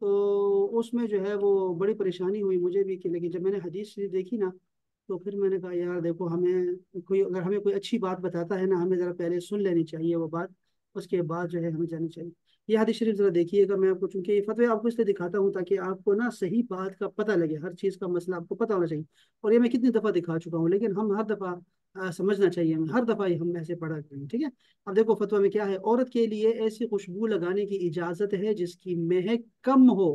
تو اس میں جو ہے وہ بڑی پریشانی ہوئی مجھے بھی، کہ لیکن جب میں نے حدیث شریف دیکھی نا تو پھر میں نے کہا یار دیکھو، ہمیں کوئی اگر ہمیں کوئی اچھی بات بتاتا ہے نا، ہمیں ذرا پہلے سن لینی چاہیے وہ بات، اس کے بعد جو ہے ہمیں جانی چاہیے۔ یہ حدیث شریف ذرا دیکھیے گا، میں آپ کو چونکہ یہ فتوی آپ کو اس لیے دکھاتا ہوں تاکہ آپ کو نا صحیح بات کا پتہ لگے، ہر چیز کا مسئلہ آپ کو پتہ ہونا چاہیے۔ اور یہ میں کتنی دفعہ دکھا چکا ہوں، لیکن ہم ہر دفعہ سمجھنا چاہیے، ہمیں ہر دفعہ ہم ایسے پڑھا کریں، ٹھیک ہے۔ اب دیکھو فتویٰ میں کیا ہے، عورت کے لیے ایسی خوشبو لگانے کی اجازت ہے جس کی مہک کم ہو،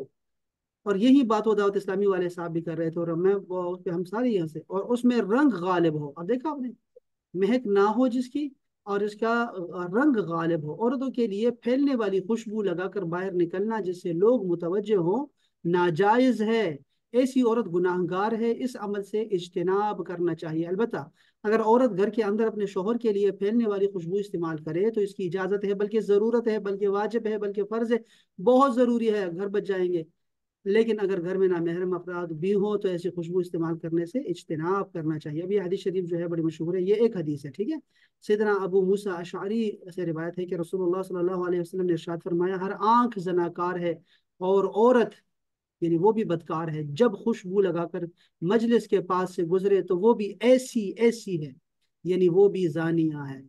اور یہی بات وہ دعوت اسلامی والے صاحب بھی کر رہے تھے، اور اس پہ ہم سارے یہاں سے، اور اس میں رنگ غالب ہو۔ اب دیکھا آپ نے، مہک نہ ہو جس کی، اور اس کا رنگ غالب ہو۔ عورتوں کے لیے پھیلنے والی خوشبو لگا کر باہر نکلنا جس سے لوگ متوجہ ہوں ناجائز ہے، ایسی عورت گناہ گار ہے، اس عمل سے اجتناب کرنا چاہیے۔ البتہ اگر عورت گھر کے اندر اپنے شوہر کے لیے پھیلنے والی خوشبو استعمال کرے تو اس کی اجازت ہے، بلکہ ضرورت ہے، بلکہ واجب ہے، بلکہ فرض ہے، بہت ضروری ہے، گھر بچ جائیں گے۔ لیکن اگر گھر میں نامحرم افراد بھی ہوں تو ایسی خوشبو استعمال کرنے سے اجتناب کرنا چاہیے۔ اب یہ حدیث شریف جو ہے بڑی مشہور ہے، یہ ایک حدیث ہے، ٹھیک ہے۔ سیدنا ابو موسیٰ اشعری سے روایت ہے کہ رسول اللہ صلی اللہ علیہ وسلم نے ارشاد فرمایا، ہر آنکھ زناکار ہے، اور عورت یعنی وہ بھی بدکار ہے جب خوشبو لگا کر مجلس کے پاس سے گزرے تو وہ بھی ایسی ایسی ہے، یعنی وہ بھی زانیہ ہے،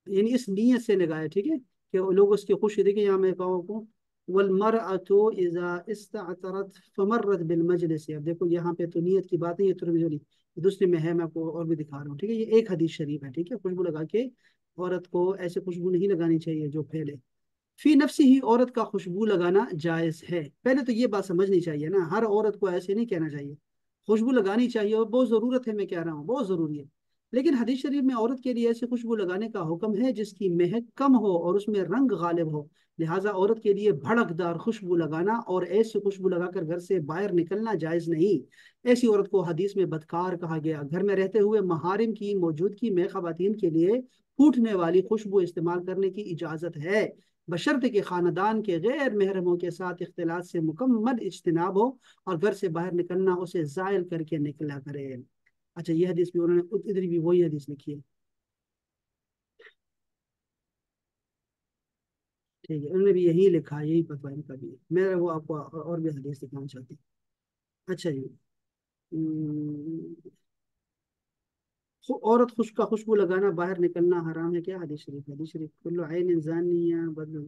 یعنی اس نیت سے لگایا، ٹھیک ہے، کہ لوگ اس کی خوشی دیکھیں۔ یہاں میں کہوں کو والمرأة اذا استعطرت فمرت بالمجلس، اب دیکھو یہاں پہ تو نیت کی بات نہیں ہے، ترمذی دوسری میں ہے، میں آپ کو اور بھی دکھا رہا ہوں، ٹھیک ہے۔ یہ ایک حدیث شریف ہے، ٹھیک ہے۔ خوشبو لگا کے عورت کو ایسے خوشبو نہیں لگانی چاہیے جو پھیلے۔ فی نفسی ہی عورت کا خوشبو لگانا جائز ہے، پہلے تو یہ بات سمجھنی چاہیے نا، ہر عورت کو ایسے نہیں کہنا چاہیے، خوشبو لگانی چاہیے، اور بہت ضرورت ہے، میں کہہ رہا ہوں بہت ضروری ہے۔ لیکن حدیث شریف میں عورت کے لیے ایسی خوشبو لگانے کا حکم ہے جس کی مہک کم ہو اور اس میں رنگ غالب ہو، لہٰذا عورت کے لیے بھڑکدار خوشبو لگانا اور ایسی خوشبو لگا کر گھر سے باہر نکلنا جائز نہیں۔ ایسی عورت کو حدیث میں بدکار کہا گیا۔ گھر میں رہتے ہوئے محارم کی موجودگی میں خواتین کے لیے پھوٹنے والی خوشبو استعمال کرنے کی اجازت ہے، بشرط کہ خاندان کے غیر محرموں کے ساتھ اختلاط سے مکمل اجتناب ہو، اور گھر سے باہر نکلنا اسے زائل کر کے نکلا کرے۔ اچھا، یہ حدیث بھی انہوں نے ادھر بھی وہی حدیث لکھی ہے، ٹھیک ہے، انہوں نے بھی یہی لکھا ہے، یہی فتویٰ ان کا بھی ہے۔ میں وہ آپ کو اور بھی حدیث دکھانا چاہتی ہوں۔ اچھا جی، عورت کا خوشبو لگانا باہر نکلنا حرام ہے، کیا حدیث شریف ہے؟ حدیث شریف کل عین زانیہ بدل،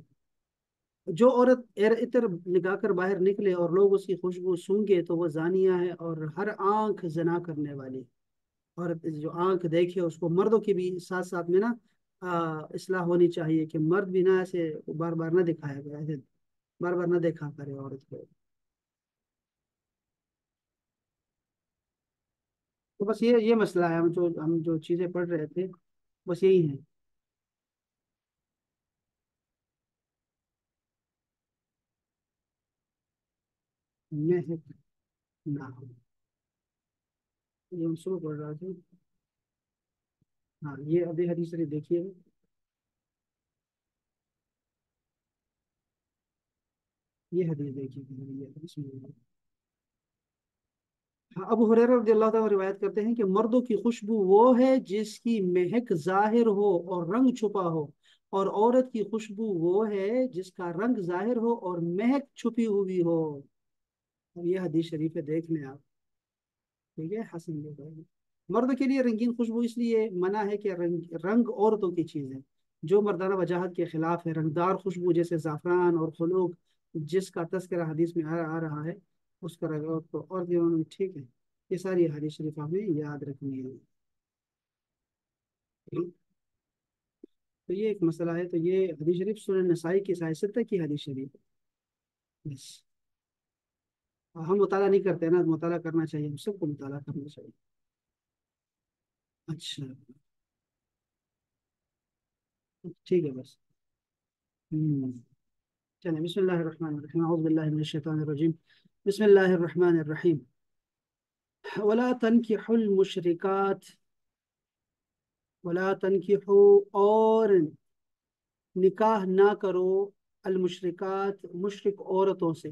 جو عورت عطر لگا کر باہر نکلے اور لوگ اس کی خوشبو سونگے تو وہ زانیہ ہے، اور ہر آنکھ زنا کرنے والی عورت جو آنکھ دیکھے اس کو، مردوں کی بھی ساتھ ساتھ میں نا اصلاح ہونی چاہیے کہ مرد بھی نہ ایسے بار بار نہ دکھایا گیا، ایسے بار بار نہ دیکھا کرے عورت کو۔ تو بس یہ مسئلہ ہے، ہم جو چیزیں پڑھ رہے تھے بس یہی ہیں۔ مہک نہ ہو، یہ ہم شروع پڑھ رہا تھا۔ ہاں، یہ ابھی حدیث شریف دیکھیے، یہ حدیث دیکھیے، یہ حدیث میں ابو ہریرہ رضی اللہ تعالیٰ روایت کرتے ہیں کہ مردوں کی خوشبو وہ ہے جس کی مہک ظاہر ہو اور رنگ چھپا ہو، اور عورت کی خوشبو وہ ہے جس کا رنگ ظاہر ہو اور مہک چھپی ہوئی ہو۔ اور یہ حدیث شریف ہے، دیکھ لیں آپ، ٹھیک ہے، حسن بخاری۔ مرد کے لیے رنگین خوشبو اس لیے منع ہے کہ رنگ عورتوں کی چیز ہے جو مردانہ وجاہت کے خلاف ہے۔ رنگدار خوشبو جیسے زعفران اور خلوق جس کا تذکرہ حدیث میں آ رہا ہے اس کا رنگ اور ٹھیک ہے۔ یہ ساری حدیث شریف ہمیں یاد رکھنی ہے۔ تو یہ ایک مسئلہ ہے، تو یہ حدیث شریف سنن نسائی کی سائست کی حدیث شریف ہے، بس ہم مطالعہ نہیں کرتے نا، مطالعہ کرنا چاہیے، ہم سب کو مطالعہ کرنا چاہیے۔ اچھا، ٹھیک ہے بس۔ چلیں، بسم اللہ الرحمن الرحیم، اعوذ باللہ من الشیطان الرجیم، بسم اللہ الرحمن الرحیم۔ ولا تنکحوا المشرکات، ولا تنکحوا اور نکاح نہ کرو، المشرکات مشرک عورتوں سے،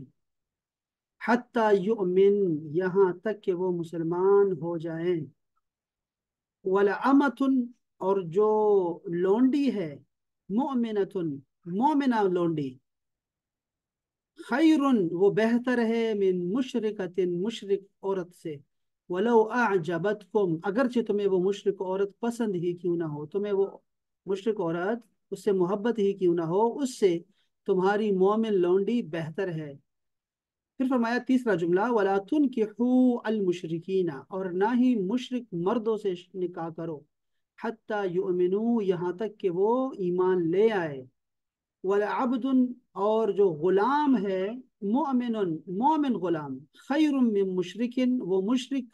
حتی یؤمن یہاں تک کہ وہ مسلمان ہو جائیں، ولامۃ اور جو لونڈی ہے، مؤمنۃ مومنہ لونڈی، خیرن وہ بہتر ہے من مشرکتن مشرک عورت سے، ولو اعجبتکم اگرچہ تمہیں وہ مشرک عورت پسند ہی کیوں نہ ہو، تمہیں وہ مشرک عورت اس سے محبت ہی کیوں نہ ہو، اس سے تمہاری مومن لونڈی بہتر ہے۔ پھر فرمایا تیسرا جملہ، ولا تنکحوا المشرکین اور نہ ہی مشرک مردوں سے نکاح کرو، حتی یؤمنوا یہاں تک کہ وہ ایمان لے آئے، ولعبد اور جو غلام ہے، مؤمن مومن غلام، خیر من مشرکن وہ مشرک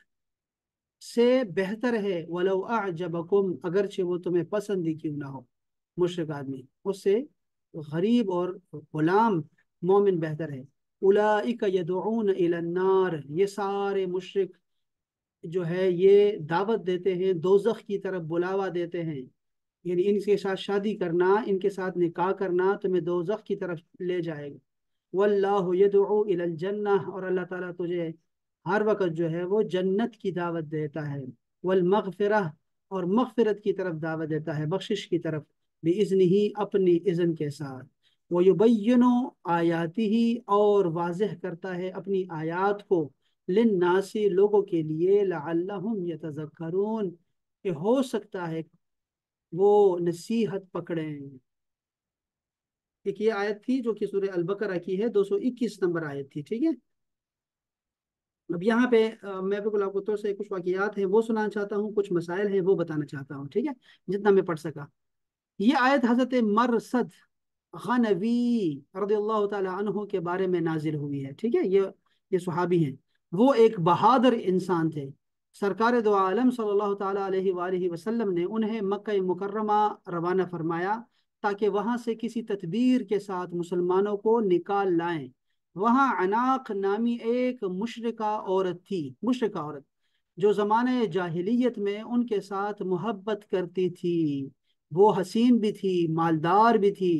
سے بہتر ہے، ولو اعجبکم اگرچہ وہ تمہیں پسند ہی کیوں نہ ہو، مشرک آدمی اس سے غریب اور غلام مومن بہتر ہے۔ اولئک یدعون الی النار یہ سارے مشرک جو ہے یہ دعوت دیتے ہیں دوزخ کی طرف، بلاوا دیتے ہیں، یعنی ان کے ساتھ شادی کرنا، ان کے ساتھ نکاح کرنا تمہیں دوزخ کی طرف لے جائے گا۔ واللہ یدعو الی الجنہ اور اللہ تعالیٰ تجھے ہر وقت جو ہے وہ جنت کی دعوت دیتا ہے، والمغفرہ اور مغفرت کی طرف دعوت دیتا ہے، بخشش کی طرف، بإذنہ اپنی اذن کے ساتھ، ویبین آیاتہ اور واضح کرتا ہے اپنی آیات کو، للناس لوگوں کے لیے، لعلہم یتذکرون کہ ہو سکتا ہے وہ نصیحت پکڑیں۔ ایک یہ آیت تھی جو کہ سورہ البقرہ کی ہے، 221 نمبر آیت تھی، ٹھیک ہے۔ اب یہاں پہ میں بالکل آپ کو طور سے کچھ واقعات ہیں وہ سنانا چاہتا ہوں، کچھ مسائل ہیں وہ بتانا چاہتا ہوں، ٹھیک ہے، جتنا میں پڑھ سکا۔ یہ آیت حضرت مرثد غنوی رضی اللہ تعالی عنہ کے بارے میں نازل ہوئی ہے، ٹھیک ہے، یہ صحابی ہیں، وہ ایک بہادر انسان تھے، سرکار دو عالم صلی اللہ تعالی علیہ وآلہ وسلم نے انہیں مکہ مکرمہ روانہ فرمایا تاکہ وہاں سے کسی تدبیر کے ساتھ مسلمانوں کو نکال لائیں۔ وہاں عناق نامی ایک مشرکہ عورت جو زمانے جاہلیت میں ان کے ساتھ محبت کرتی تھی، وہ حسین بھی تھی، مالدار بھی تھی۔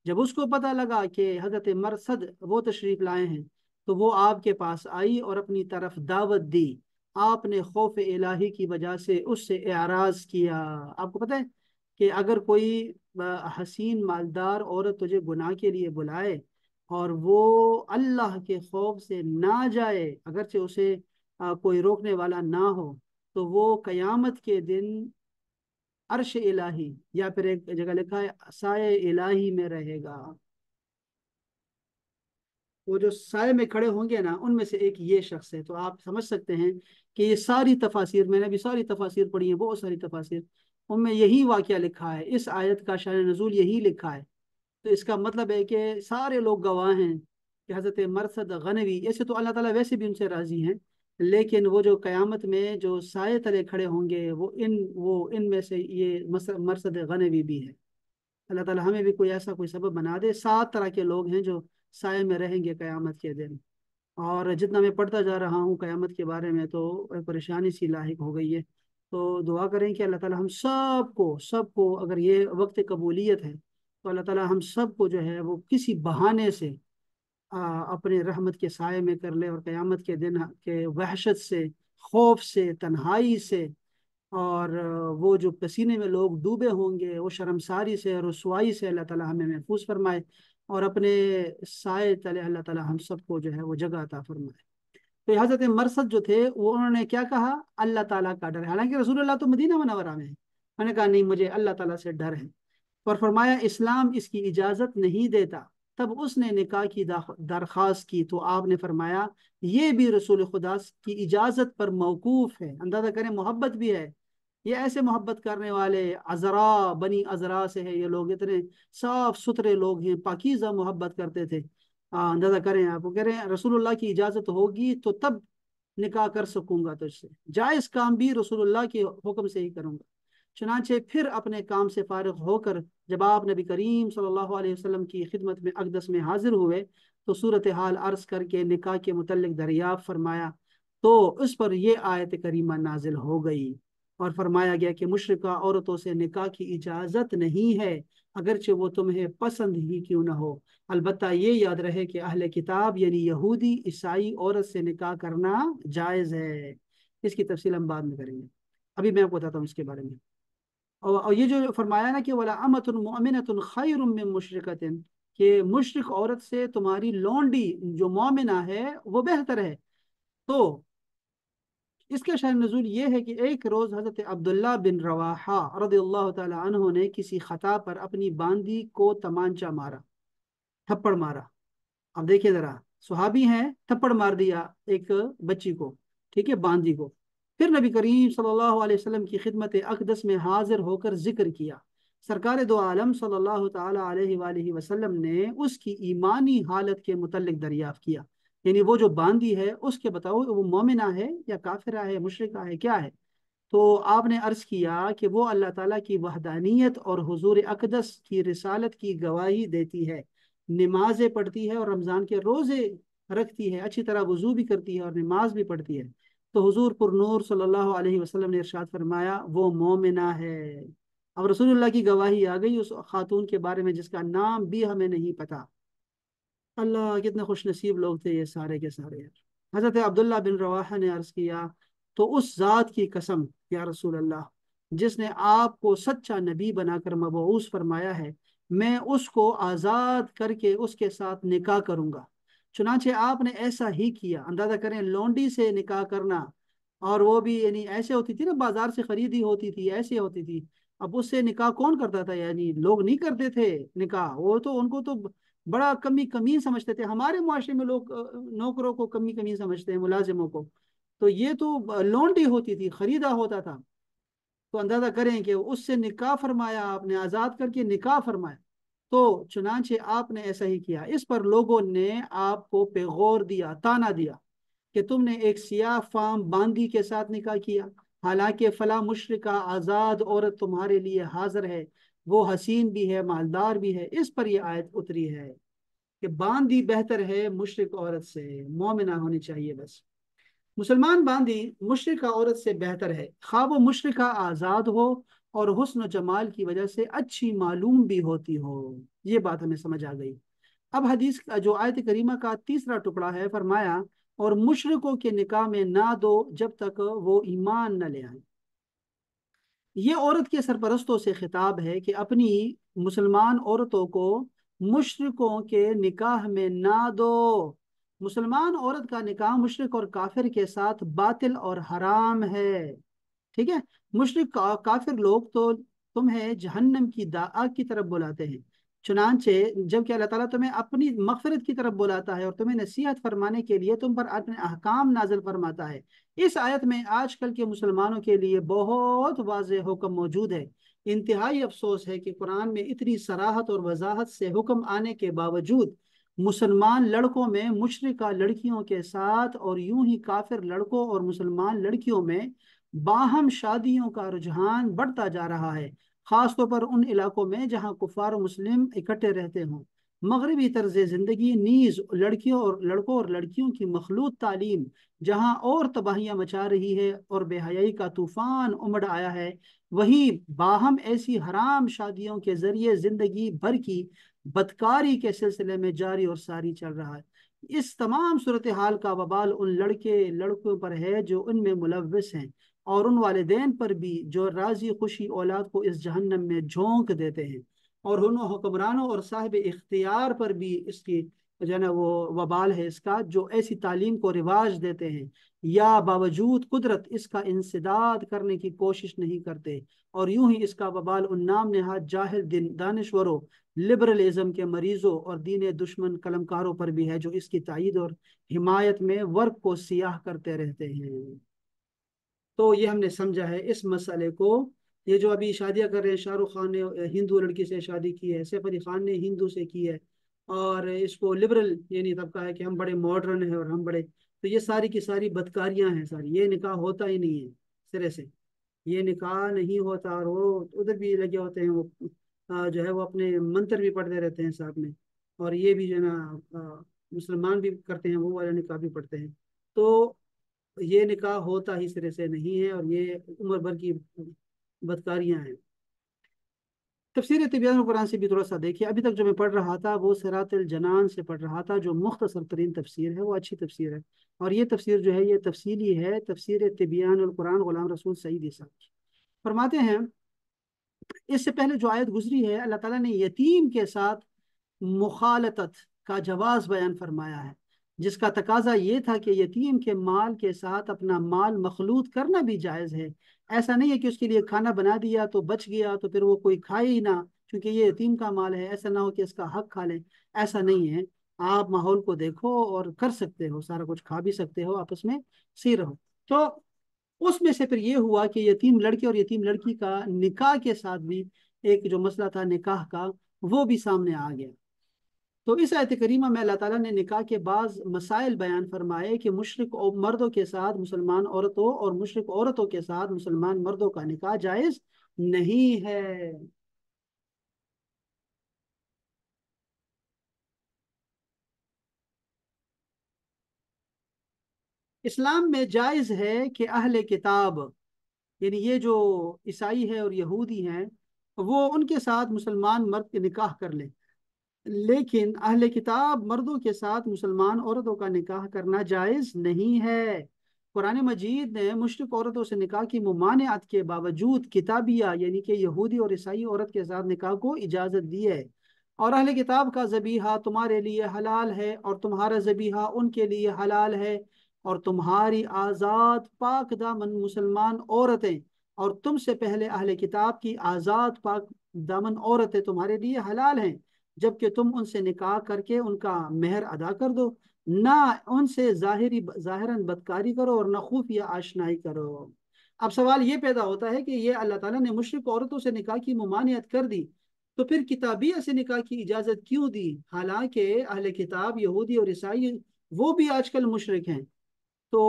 جب اس کو پتہ لگا کہ حضرت مرثد وہ تشریف لائے ہیں تو وہ آپ کے پاس آئی اور اپنی طرف دعوت دی۔ آپ نے خوف الہی کی وجہ سے اس سے اعراض کیا۔ آپ کو پتہ ہے کہ اگر کوئی حسین مالدار عورت تجھے گناہ کے لیے بلائے اور وہ اللہ کے خوف سے نہ جائے، اگرچہ اسے کوئی روکنے والا نہ ہو، تو وہ قیامت کے دن عرش الہی یا پھر ایک جگہ لکھا ہے سائے الہی میں رہے گا۔ وہ جو سائے میں کھڑے ہوں گے نا ان میں سے ایک یہ شخص ہے۔ تو آپ سمجھ سکتے ہیں کہ یہ ساری تفاسیر، میں نے بھی ساری تفاسیر پڑھی ہیں، بہت ساری تفاسیر، ان میں یہی واقعہ لکھا ہے، اس آیت کا شان نزول یہی لکھا ہے۔ تو اس کا مطلب ہے کہ سارے لوگ گواہ ہیں کہ حضرت مرثد غنوی، ایسے تو اللہ تعالیٰ ویسے بھی ان سے راضی ہیں، لیکن وہ جو قیامت میں جو سائے تلے کھڑے ہوں گے وہ ان میں سے یہ مرثد غنوی بھی ہے۔ اللہ تعالیٰ ہمیں بھی کوئی سبب بنا دے۔ 7 طرح کے لوگ ہیں جو سائے میں رہیں گے قیامت کے دن، اور جتنا میں پڑھتا جا رہا ہوں قیامت کے بارے میں تو پریشانی سی لاحق ہو گئی ہے۔ تو دعا کریں کہ اللہ تعالیٰ ہم سب کو اگر یہ وقت قبولیت ہے تو اللہ تعالیٰ ہم سب کو جو ہے وہ کسی بہانے سے اپنے رحمت کے سائے میں کر لے، اور قیامت کے دن کے وحشت سے، خوف سے، تنہائی سے، اور وہ جو پسینے میں لوگ ڈوبے ہوں گے، وہ شرمساری سے، رسوائی سے اللہ تعالیٰ ہمیں محفوظ فرمائے، اور اپنے سائے تلے اللہ تعالیٰ ہم سب کو جو ہے وہ جگہ عطا فرمائے۔ تو حضرت مرثد جو تھے وہ انہوں نے کیا کہا؟ اللہ تعالیٰ کا ڈر ہے، حالانکہ رسول اللہ تو مدینہ منورہ میں ہے، میں نے کہا نہیں مجھے اللہ تعالیٰ سے ڈر ہے، اور فرمایا اسلام اس کی اجازت نہیں دیتا۔ تب اس نے نکاح کی درخواست کی تو آپ نے فرمایا یہ بھی رسول خدا کی اجازت پر موقوف ہے۔ اندازہ کریں محبت بھی ہے، یہ ایسے محبت کرنے والے عذرا بنی عذرا سے ہے، یہ لوگ اتنے صاف ستھرے لوگ ہیں، پاکیزہ محبت کرتے تھے۔ اندازہ کریں، آپ کو کہہ رہے ہیں رسول اللہ کی اجازت ہوگی تو تب نکاح کر سکوں گا تجھ سے، جائز کام بھی رسول اللہ کے حکم سے ہی کروں گا۔ چنانچہ پھر اپنے کام سے فارغ ہو کر جب آپ نبی کریم صلی اللہ علیہ وسلم کی خدمت میں اقدس میں حاضر ہوئے تو صورتحال عرض کر کے نکاح کے متعلق دریافت فرمایا، تو اس پر یہ آیت کریمہ نازل ہو گئی، اور فرمایا گیا کہ مشرکہ عورتوں سے نکاح کی اجازت نہیں ہے اگرچہ وہ تمہیں پسند ہی کیوں نہ ہو۔ البتہ یہ یاد رہے کہ اہل کتاب یعنی یہودی عیسائی عورت سے نکاح کرنا جائز ہے۔ اس کی تفصیل ہم بعد میں کریں گے، ابھی میں آپ کو بتاتا ہوں اس کے بارے میں۔ اور یہ جو فرمایا نا کہ وَلَا أَمَةٌ مُؤْمِنَةٌ خَيْرٌ مِّن مُشْرِكَةٍ، کہ مشرک عورت سے تمہاری لونڈی جو مومنہ ہے وہ بہتر ہے۔ تو اس کا شان نزول یہ ہے کہ ایک روز حضرت عبداللہ بن رواحہ رضی اللہ تعالی عنہ نے کسی خطا پر اپنی باندی کو تمانچہ مارا، تھپڑ مارا۔ اب دیکھیے ذرا، صحابی ہیں، تھپڑ مار دیا ایک بچی کو، ٹھیک ہے، باندی کو۔ پھر نبی کریم صلی اللہ علیہ وسلم کی خدمت اقدس میں حاضر ہو کر ذکر کیا۔ سرکار دو عالم صلی اللہ تعالی علیہ وآلہ وسلم نے اس کی ایمانی حالت کے متعلق دریافت کیا، یعنی وہ جو باندی ہے اس کے بتاؤ وہ مومنہ ہے یا کافرہ ہے، مشرکہ ہے، کیا ہے؟ تو آپ نے عرض کیا کہ وہ اللہ تعالیٰ کی وحدانیت اور حضور اقدس کی رسالت کی گواہی دیتی ہے، نمازیں پڑھتی ہے اور رمضان کے روزے رکھتی ہے، اچھی طرح وضو بھی کرتی ہے اور نماز بھی پڑھتی ہے۔ تو حضور پر نور صلی اللہ علیہ وسلم نے ارشاد فرمایا وہ مومنہ ہے۔ اب رسول اللہ کی گواہی آ گئی اس خاتون کے بارے میں جس کا نام بھی ہمیں نہیں پتا۔ اللہ، کتنے خوش نصیب لوگ تھے یہ سارے کے سارے۔ حضرت عبداللہ بن رواحہ نے عرض کیا تو اس ذات کی قسم یا رسول اللہ جس نے آپ کو سچا نبی بنا کر مبعوث فرمایا ہے، میں اس کو آزاد کر کے اس کے ساتھ نکاح کروں گا۔ چنانچہ آپ نے ایسا ہی کیا۔ اندازہ کریں، لونڈی سے نکاح کرنا، اور وہ بھی یعنی ایسے ہوتی تھی نا، بازار سے خریدی ہوتی تھی، ایسے ہوتی تھی۔ اب اس سے نکاح کون کرتا تھا؟ یعنی لوگ نہیں کرتے تھے نکاح، وہ تو ان کو تو بڑا کمی کمی سمجھتے تھے۔ ہمارے معاشرے میں لوگ نوکروں کو کمی کمی سمجھتے ہیں، ملازموں کو، تو یہ تو لونڈی ہوتی تھی، خریدا ہوتا تھا۔ تو اندازہ کریں کہ اس سے نکاح فرمایا آپ نے، آزاد کر کے نکاح فرمایا۔ تو چنانچہ آپ نے ایسا ہی کیا۔ اس پر لوگوں نے آپ کو پیغور دیا، تانا دیا کہ تم نے ایک سیاہ فام باندی کے ساتھ نکاح کیا، حالانکہ فلاں مشرکہ آزاد عورت تمہارے لیے حاضر ہے، وہ حسین بھی ہے، مالدار بھی ہے۔ اس پر یہ آیت اتری ہے کہ باندی بہتر ہے مشرک عورت سے، مومنہ ہونی چاہیے بس۔ مسلمان باندی مشرکہ عورت سے بہتر ہے، خواہ وہ مشرکہ آزاد ہو اور حسن و جمال کی وجہ سے اچھی معلوم بھی ہوتی ہو۔ یہ بات ہمیں سمجھ آ گئی۔ اب حدیث کا جو آیت کریمہ کا تیسرا ٹکڑا ہے، فرمایا اور مشرکوں کے نکاح میں نہ دو جب تک وہ ایمان نہ لے آئیں۔ یہ عورت کے سرپرستوں سے خطاب ہے کہ اپنی مسلمان عورتوں کو مشرکوں کے نکاح میں نہ دو۔ مسلمان عورت کا نکاح مشرک اور کافر کے ساتھ باطل اور حرام ہے، ٹھیک ہے؟ مشرک کافر لوگ تو تمہیں جہنم کی آگ کی طرف بلاتے ہیں، چنانچہ جبکہ اللہ تعالیٰ تمہیں اپنی مغفرت کی طرف بلاتا ہے اور تمہیں نصیحت فرمانے کے لیے تم پر اپنے احکام نازل فرماتا ہے۔ اس آیت میں آج کل کے مسلمانوں کے لیے بہت واضح حکم موجود ہے۔ انتہائی افسوس ہے کہ قرآن میں اتنی صراحت اور وضاحت سے حکم آنے کے باوجود مسلمان لڑکوں میں مشرکہ لڑکیوں کے ساتھ اور یوں ہی کافر لڑکوں اور مسلمان لڑکیوں میں باہم شادیوں کا رجحان بڑھتا جا رہا ہے، خاص طور پر ان علاقوں میں جہاں کفار و مسلم اکٹھے رہتے ہوں۔ مغربی طرز زندگی نیز لڑکیوں اور لڑکوں اور لڑکیوں کی مخلوط تعلیم جہاں اور تباہیاں مچا رہی ہے اور بے حیائی کا طوفان امڑ آیا ہے، وہی باہم ایسی حرام شادیوں کے ذریعے زندگی بھر کی بدکاری کے سلسلے میں جاری اور ساری چل رہا ہے۔ اس تمام صورتحال کا وبال ان لڑکے لڑکوں پر ہے جو ان میں ملوث ہیں، اور ان والدین پر بھی جو راضی خوشی اولاد کو اس جہنم میں جھونک دیتے ہیں، اور ان حکمرانوں اور صاحب اختیار پر بھی اس کی جو ہے نا وہ وبال ہے اس کا، جو ایسی تعلیم کو رواج دیتے ہیں یا باوجود قدرت اس کا انسداد کرنے کی کوشش نہیں کرتے، اور یوں ہی اس کا وبال ان نام نہاد جاہل دانشوروں، لبرلزم کے مریضوں اور دین دشمن قلمکاروں پر بھی ہے جو اس کی تائید اور حمایت میں ورق کو سیاہ کرتے رہتے ہیں۔ تو یہ ہم نے سمجھا ہے اس مسئلے کو۔ یہ جو ابھی شادیاں کر رہے ہیں، شاہ رخ خان نے ہندو لڑکی سے شادی کی ہے، سیف علی خان نے ہندو سے کی ہے، اور اس کو لبرل یعنی طبقہ ہے کہ ہم بڑے ماڈرن ہیں اور ہم بڑے، تو یہ ساری کی ساری بدکاریاں ہیں ساری۔ یہ نکاح ہوتا ہی نہیں ہے سرے سے، یہ نکاح نہیں ہوتا، اور وہ ادھر بھی لگے ہوتے ہیں، وہ جو ہے وہ اپنے منتر بھی پڑھتے رہتے ہیں ساتھ میں، اور یہ بھی جو ہے نا مسلمان بھی کرتے ہیں، وہ والا نکاح بھی پڑھتے ہیں۔ تو یہ نکاح ہوتا ہی سرے سے نہیں ہے، اور یہ عمر بھر کی بدکاریاں ہیں۔ تفسیر تبیان القرآن سے بھی تھوڑا سا دیکھیے، ابھی تک جو میں پڑھ رہا تھا وہ صراط الجنان سے پڑھ رہا تھا، جو مختصر ترین تفسیر ہے، وہ اچھی تفسیر ہے، اور یہ تفسیر جو ہے یہ تفصیلی ہے، تفسیر تبیان القرآن غلام رسول سعیدی صاحب کی۔ فرماتے ہیں اس سے پہلے جو آیت گزری ہے، اللہ تعالیٰ نے یتیم کے ساتھ مخالطت کا جواز بیان فرمایا ہے، جس کا تقاضا یہ تھا کہ یتیم کے مال کے ساتھ اپنا مال مخلوط کرنا بھی جائز ہے۔ ایسا نہیں ہے کہ اس کے لیے کھانا بنا دیا تو بچ گیا تو پھر وہ کوئی کھائے ہی نہ، کیونکہ یہ یتیم کا مال ہے، ایسا نہ ہو کہ اس کا حق کھا لیں، ایسا نہیں ہے۔ آپ ماحول کو دیکھو اور کر سکتے ہو، سارا کچھ کھا بھی سکتے ہو، آپس میں سی رہو۔ تو اس میں سے پھر یہ ہوا کہ یتیم لڑکے اور یتیم لڑکی کا نکاح کے ساتھ بھی ایک جو مسئلہ تھا نکاح کا، وہ بھی سامنے آ گیا۔ تو اس آیت کریمہ میں اللہ تعالیٰ نے نکاح کے بعض مسائل بیان فرمائے کہ مشرک مردوں کے ساتھ مسلمان عورتوں اور مشرک عورتوں کے ساتھ مسلمان مردوں کا نکاح جائز نہیں ہے۔ اسلام میں جائز ہے کہ اہل کتاب، یعنی یہ جو عیسائی ہے اور یہودی ہیں، وہ ان کے ساتھ مسلمان مرد کے نکاح کر لیں، لیکن اہل کتاب مردوں کے ساتھ مسلمان عورتوں کا نکاح کرنا جائز نہیں ہے۔ قرآن مجید نے مشرک عورتوں سے نکاح کی ممانعت کے باوجود کتابیہ یعنی کہ یہودی اور عیسائی عورت کے ساتھ نکاح کو اجازت دی ہے۔ اور اہل کتاب کا ذبیحہ تمہارے لیے حلال ہے اور تمہارا ذبیحہ ان کے لیے حلال ہے، اور تمہاری آزاد پاک دامن مسلمان عورتیں اور تم سے پہلے اہل کتاب کی آزاد پاک دامن عورتیں تمہارے لیے حلال ہیں، جبکہ تم ان سے نکاح کر کے ان کا مہر ادا کر دو، نہ ان سے ظاہراً بدکاری کرو اور نہ خفیہ آشنائی کرو۔ اب سوال یہ پیدا ہوتا ہے کہ یہ اللہ تعالیٰ نے مشرک عورتوں سے نکاح کی ممانعت کر دی، تو پھر کتابیہ سے نکاح کی اجازت کیوں دی؟ حالانکہ اہل کتاب یہودی اور عیسائی وہ بھی آج کل مشرک ہیں۔ تو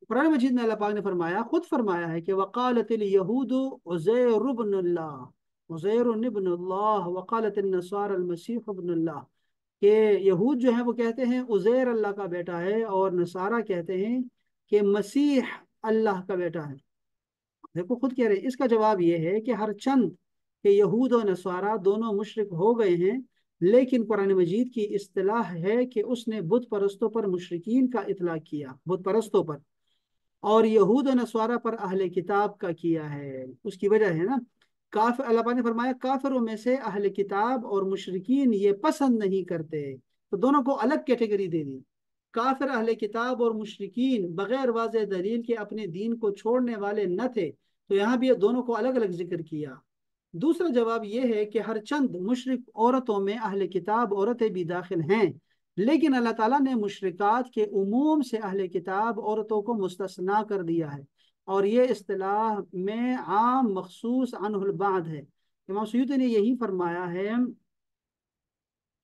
قرآن مجید میں اللہ پاک نے فرمایا، خود فرمایا ہے کہ وقالت الیہود عزیر ابن اللہ، عزیر ابن اللہ، وقالت النصارى المسیح ابن اللہ، کہ یہود جو ہیں وہ کہتے ہیں عزیر اللہ کا بیٹا ہے، اور نصارہ کہتے ہیں کہ مسیح اللہ کا بیٹا ہے۔ دیکھو خود کہہ رہے ہیں۔ اس کا جواب یہ ہے کہ ہر چند کہ یہود و نصارہ دونوں مشرک ہو گئے ہیں، لیکن قرآن مجید کی اصطلاح ہے کہ اس نے بت پرستوں پر مشرکین کا اطلاق کیا، بت پرستوں پر، اور یہود و نصارہ پر اہل کتاب کا کیا ہے۔ اس کی وجہ ہے نا، کافر، اللہ پاک نے فرمایا کافروں میں سے اہل کتاب اور مشرکین یہ پسند نہیں کرتے، تو دونوں کو الگ کیٹیگری دے دی۔ کافر اہل کتاب اور مشرکین بغیر واضح دلیل کے اپنے دین کو چھوڑنے والے نہ تھے، تو یہاں بھی دونوں کو الگ الگ ذکر کیا۔ دوسرا جواب یہ ہے کہ ہر چند مشرک عورتوں میں اہل کتاب عورتیں بھی داخل ہیں، لیکن اللہ تعالیٰ نے مشرکات کے عموم سے اہل کتاب عورتوں کو مستثنا کر دیا ہے، اور یہ اصطلاح میں عام مخصوص عنہ البعض ہے۔ امام سیوطی نے یہی فرمایا ہے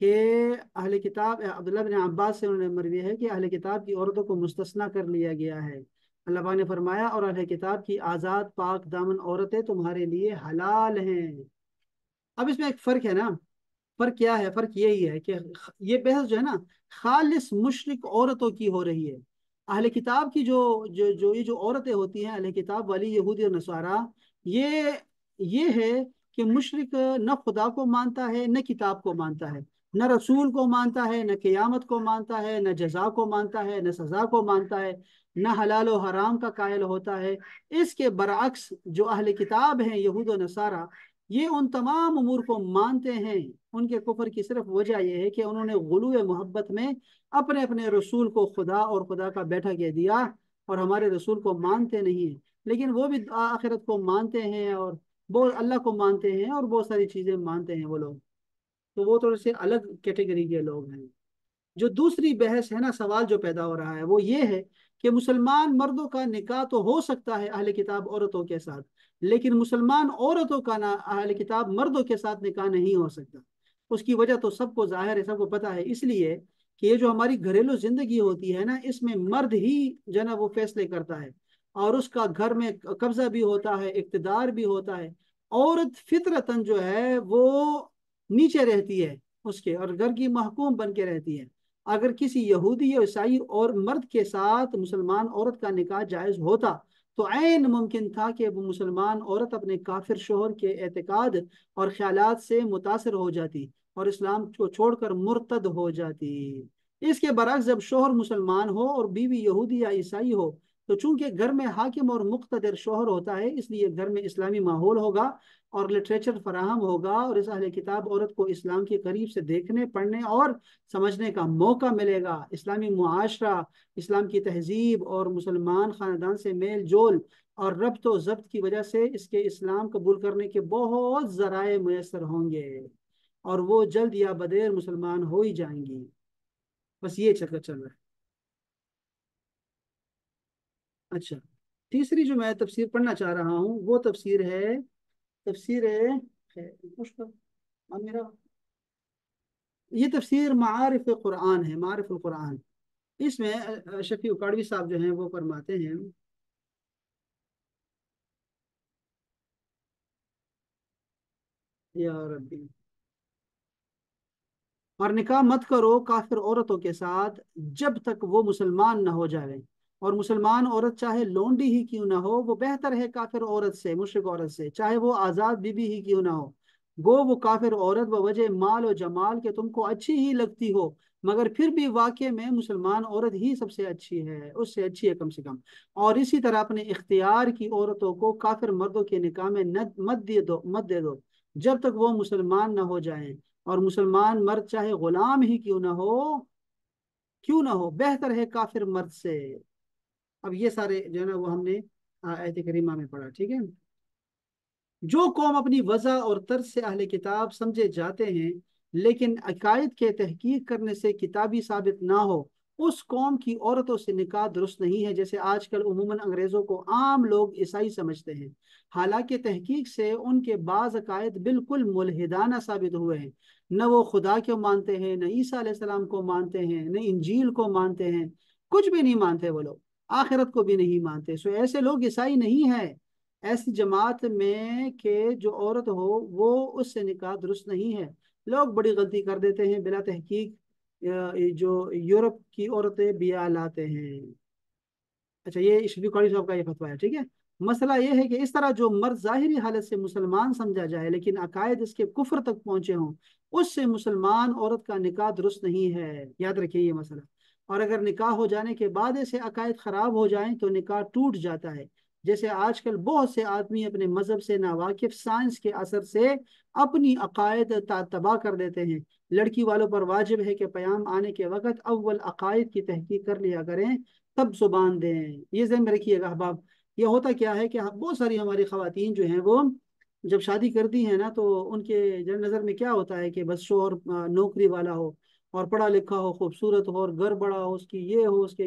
کہ اہل کتاب، عبداللہ بن عباس سے انہوں نے مروی ہے کہ اہل کتاب کی عورتوں کو مستثنا کر لیا گیا ہے۔ اللہ پاک نے فرمایا اور اہل کتاب کی آزاد پاک دامن عورتیں تمہارے لیے حلال ہیں۔ اب اس میں ایک فرق ہے نا، فرق کیا ہے؟ فرق یہی ہے کہ یہ بحث جو ہے نا خالص مشرک عورتوں کی ہو رہی ہے۔ اہل کتاب کی جو عورتیں ہوتی ہیں، اہل کتاب والی یہودی اور نصارہ، یہ ہے کہ مشرک نہ خدا کو مانتا ہے، نہ کتاب کو مانتا ہے، نہ رسول کو مانتا ہے، نہ قیامت کو مانتا ہے، نہ جزا کو مانتا ہے، نہ سزا کو مانتا ہے، نہ حلال و حرام کا قائل ہوتا ہے۔ اس کے برعکس جو اہل کتاب ہیں یہود و نصارہ، یہ ان تمام امور کو مانتے ہیں۔ ان کے کفر کی صرف وجہ یہ ہے کہ انہوں نے غلو محبت میں اپنے اپنے رسول کو خدا اور خدا کا بیٹا کہہ دیا، اور ہمارے رسول کو مانتے نہیں ہیں، لیکن وہ بھی آخرت کو مانتے ہیں اور بہت اللہ کو مانتے ہیں اور بہت ساری چیزیں مانتے ہیں وہ لوگ۔ تو وہ تھوڑے سے الگ کیٹیگری کے لوگ ہیں۔ جو دوسری بحث ہے نا، سوال جو پیدا ہو رہا ہے وہ یہ ہے کہ مسلمان مردوں کا نکاح تو ہو سکتا ہے اہل کتاب عورتوں کے ساتھ، لیکن مسلمان عورتوں کا اہل کتاب مردوں کے ساتھ نکاح نہیں ہو سکتا۔ اس کی وجہ تو سب کو ظاہر ہے، سب کو پتہ ہے، اس لیے کہ یہ جو ہماری گھریلو زندگی ہوتی ہے نا، اس میں مرد ہی جو نا وہ فیصلے کرتا ہے، اور اس کا گھر میں قبضہ بھی ہوتا ہے، اقتدار بھی ہوتا ہے۔ عورت فطرتاً جو ہے وہ نیچے رہتی ہے اس کے، اور گھر کی محکوم بن کے رہتی ہے۔ اگر کسی یہودی یا عیسائی اور مرد کے ساتھ مسلمان عورت کا نکاح جائز ہوتا تو عین ممکن تھا کہ وہ مسلمان عورت اپنے کافر شوہر کے اعتقاد اور خیالات سے متاثر ہو جاتی اور اسلام کو چھوڑ کر مرتد ہو جاتی۔ اس کے برعکس جب شوہر مسلمان ہو اور بیوی یہودی یا عیسائی ہو، تو چونکہ گھر میں حاکم اور مقتدر شوہر ہوتا ہے، اس لیے گھر میں اسلامی ماحول ہوگا اور لٹریچر فراہم ہوگا، اور اس اہل کتاب عورت کو اسلام کے قریب سے دیکھنے، پڑھنے اور سمجھنے کا موقع ملے گا۔ اسلامی معاشرہ، اسلام کی تہذیب اور مسلمان خاندان سے میل جول اور ربط و ضبط کی وجہ سے اس کے اسلام قبول کرنے کے بہت ذرائع میسر ہوں گے، اور وہ جلد یا بدیر مسلمان ہو ہی جائیں گی۔ بس یہ چل رہا ہے۔ اچھا، تیسری جو میں تفسیر پڑھنا چاہ رہا ہوں وہ تفسیر ہے، تفسیر میرا یہ تفسیر معارف قرآن ہے، معارف القرآن۔ اس میں شفیع اکاڑوی صاحب جو ہیں وہ فرماتے ہیں، یا ربی، اور نکاح مت کرو کافر عورتوں کے ساتھ جب تک وہ مسلمان نہ ہو جائے، اور مسلمان عورت چاہے لونڈی ہی کیوں نہ ہو، وہ بہتر ہے کافر عورت سے، مشرک عورت سے، چاہے وہ آزاد بی بی ہی کیوں نہ ہو۔ گو وہ کافر عورت بوجہ مال و جمال کے تم کو اچھی ہی لگتی ہو، مگر پھر بھی واقع میں مسلمان عورت ہی سب سے اچھی ہے، اس سے اچھی ہے کم سے کم۔ اور اسی طرح اپنے اختیار کی عورتوں کو کافر مردوں کے نکاح میں مت دے دو جب تک وہ مسلمان نہ ہو جائیں، اور مسلمان مرد چاہے غلام ہی کیوں نہ ہو بہتر ہے کافر مرد سے۔ اب یہ سارے جو ہے نا وہ ہم نے آیت کریمہ میں پڑھا، ٹھیک ہے۔ جو قوم اپنی وضع اور طرز سے اہل کتاب سمجھے جاتے ہیں لیکن عقائد کے تحقیق کرنے سے کتابی ثابت نہ ہو، اس قوم کی عورتوں سے نکاح درست نہیں ہے، جیسے آج کل عموماً انگریزوں کو عام لوگ عیسائی سمجھتے ہیں، حالانکہ تحقیق سے ان کے بعض عقائد بالکل ملحدانہ ثابت ہوئے ہیں۔ نہ وہ خدا کو مانتے ہیں، نہ عیسیٰ علیہ السلام کو مانتے ہیں، نہ انجیل کو مانتے ہیں، کچھ بھی نہیں مانتے وہ لوگ، آخرت کو بھی نہیں مانتے۔ سو ایسے لوگ عیسائی نہیں ہیں۔ ایسی جماعت میں کہ جو عورت ہو وہ اس سے نکاح درست نہیں ہے۔ لوگ بڑی غلطی کر دیتے ہیں، بلا تحقیق جو یورپ کی عورتیں بیاہ لاتے ہیں۔ اچھا، یہ شفیع قاری صاحب کا یہ فتویٰ ہے، ٹھیک ہے۔ مسئلہ یہ ہے کہ اس طرح جو مرد ظاہری حالت سے مسلمان سمجھا جائے لیکن عقائد اس کے کفر تک پہنچے ہوں، اس سے مسلمان عورت کا نکاح درست نہیں ہے، یاد رکھیے یہ مسئلہ۔ اور اگر نکاح ہو جانے کے بعد ایسے عقائد خراب ہو جائیں تو نکاح ٹوٹ جاتا ہے، جیسے آج کل بہت سے آدمی اپنے مذہب سے ناواقف سائنس کے اثر سے اپنی عقائد تباہ کر دیتے ہیں۔ لڑکی والوں پر واجب ہے کہ پیام آنے کے وقت اول عقائد کی تحقیق کر لیا کریں، تب زبان دیں۔ یہ ذہن میں رکھیے گا احباب۔ یہ ہوتا کیا ہے کہ بہت ساری ہماری خواتین جو ہیں وہ جب شادی کرتی ہیں نا تو ان کے نظر میں کیا ہوتا ہے کہ بس شوہر نوکری والا ہو اور پڑھا لکھا ہو، خوبصورت ہو، اور گھر بڑا ہو، اس کی یہ ہو، اس کے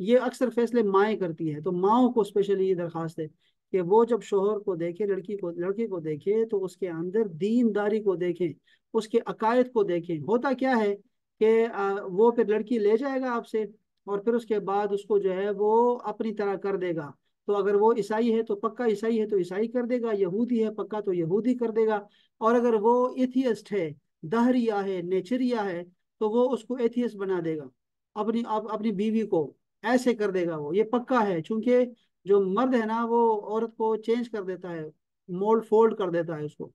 یہ اکثر فیصلے مائیں کرتی ہے۔ تو ماؤں کو اسپیشلی یہ درخواست ہے کہ وہ جب شوہر کو دیکھے، لڑکی کو دیکھے تو اس کے اندر دینداری کو دیکھیں، اس کے عقائد کو دیکھیں۔ ہوتا کیا ہے کہ وہ پھر لڑکی لے جائے گا آپ سے، اور پھر اس کے بعد اس کو جو ہے وہ اپنی طرح کر دے گا۔ تو اگر وہ عیسائی ہے تو پکا عیسائی ہے تو عیسائی کر دے گا، یہودی ہے پکا تو یہودی کر دے گا، اور اگر وہ ایتھیسٹ ہے، دہریہ ہے، نیچریہ ہے، تو وہ اس کو ایتھیسٹ بنا دے گا، اپنی بیوی کو ایسے کر دے گا۔ وہ یہ پکا ہے، چونکہ جو مرد ہے نا وہ عورت کو چینج کر دیتا ہے، مولڈ فولڈ کر دیتا ہے اس کو۔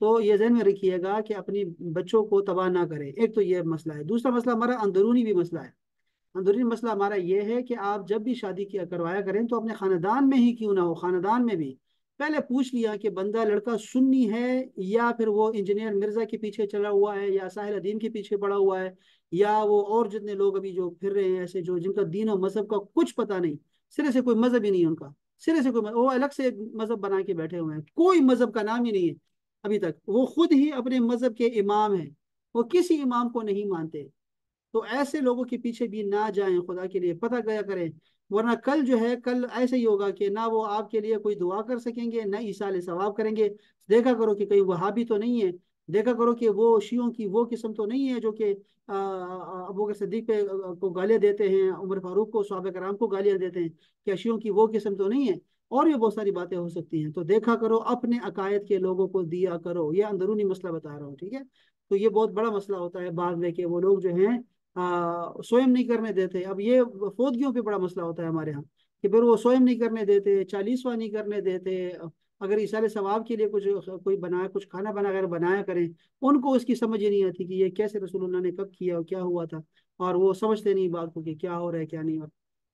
تو یہ ذہن میں رکھیے گا کہ اپنی بچوں کو تباہ نہ کریں۔ ایک تو یہ مسئلہ ہے۔ دوسرا مسئلہ ہمارا اندرونی بھی مسئلہ ہے۔ اندرونی مسئلہ ہمارا یہ ہے کہ آپ جب بھی شادی کروایا کریں تو اپنے خاندان میں ہی کیوں نہ ہو، خاندان میں بھی پہلے پوچھ لیا کہ بندہ لڑکا سنی ہے یا پھر وہ انجینئر مرزا کے پیچھے چلا ہوا ہے، یا ساحل الدین کے پیچھے پڑا ہوا ہے، یا وہ اور جتنے لوگ ابھی جو پھر رہے ہیں ایسے جو جن کا دین و مذہب کا کچھ پتہ نہیں، سرے سے کوئی مذہب ہی نہیں ان کا، سرے سے کوئی وہ الگ سے ایک مذہب بنا کے بیٹھے ہوئے ہیں، کوئی مذہب کا نام ہی نہیں ہے ابھی تک، وہ خود ہی اپنے مذہب کے امام ہیں، وہ کسی امام کو نہیں مانتے۔ تو ایسے لوگوں کے پیچھے بھی نہ جائیں، خدا کے لیے پتہ گیا کریں، ورنہ کل جو ہے کل ایسے ہی ہوگا کہ نہ وہ آپ کے لیے کوئی دعا کر سکیں گے، نہ ایصال ثواب کریں گے۔ دیکھا کرو کہ کہیں وہابی تو نہیں ہے، دیکھا کرو کہ وہ شیعوں کی وہ قسم تو نہیں ہے جو کہ ابو بکر صدیق پہ کو گالیاں دیتے ہیں، عمر فاروق کو، صحابہ کرام کو گالیاں دیتے ہیں، کیا شیعوں کی وہ قسم تو نہیں ہے؟ اور بھی بہت ساری باتیں ہو سکتی ہیں۔ تو دیکھا کرو، اپنے عقائد کے لوگوں کو دیا کرو، یہ اندرونی مسئلہ بتا رہا ہوں، ٹھیک ہے۔ تو یہ بہت بڑا مسئلہ ہوتا ہے بعد میں کہ وہ لوگ جو ہیں سوئم نہیں کرنے دیتے۔ اب یہ فوتگیوں پہ بڑا مسئلہ ہوتا ہے ہمارے ہاں کہ پھر وہ سوئم نہیں کرنے دیتے، چالیسواں نہیں کرنے دیتے، اگر ایصال ثواب کے لیے کوئی بنایا، کچھ کھانا بنایا کریں، ان کو اس کی سمجھ ہی نہیں آتی کہ یہ کیسے رسول اللہ نے کب کیا اور کیا ہوا تھا، اور وہ سمجھتے نہیں بات کو کہ کیا ہو رہا ہے کیا نہیں ہو رہا۔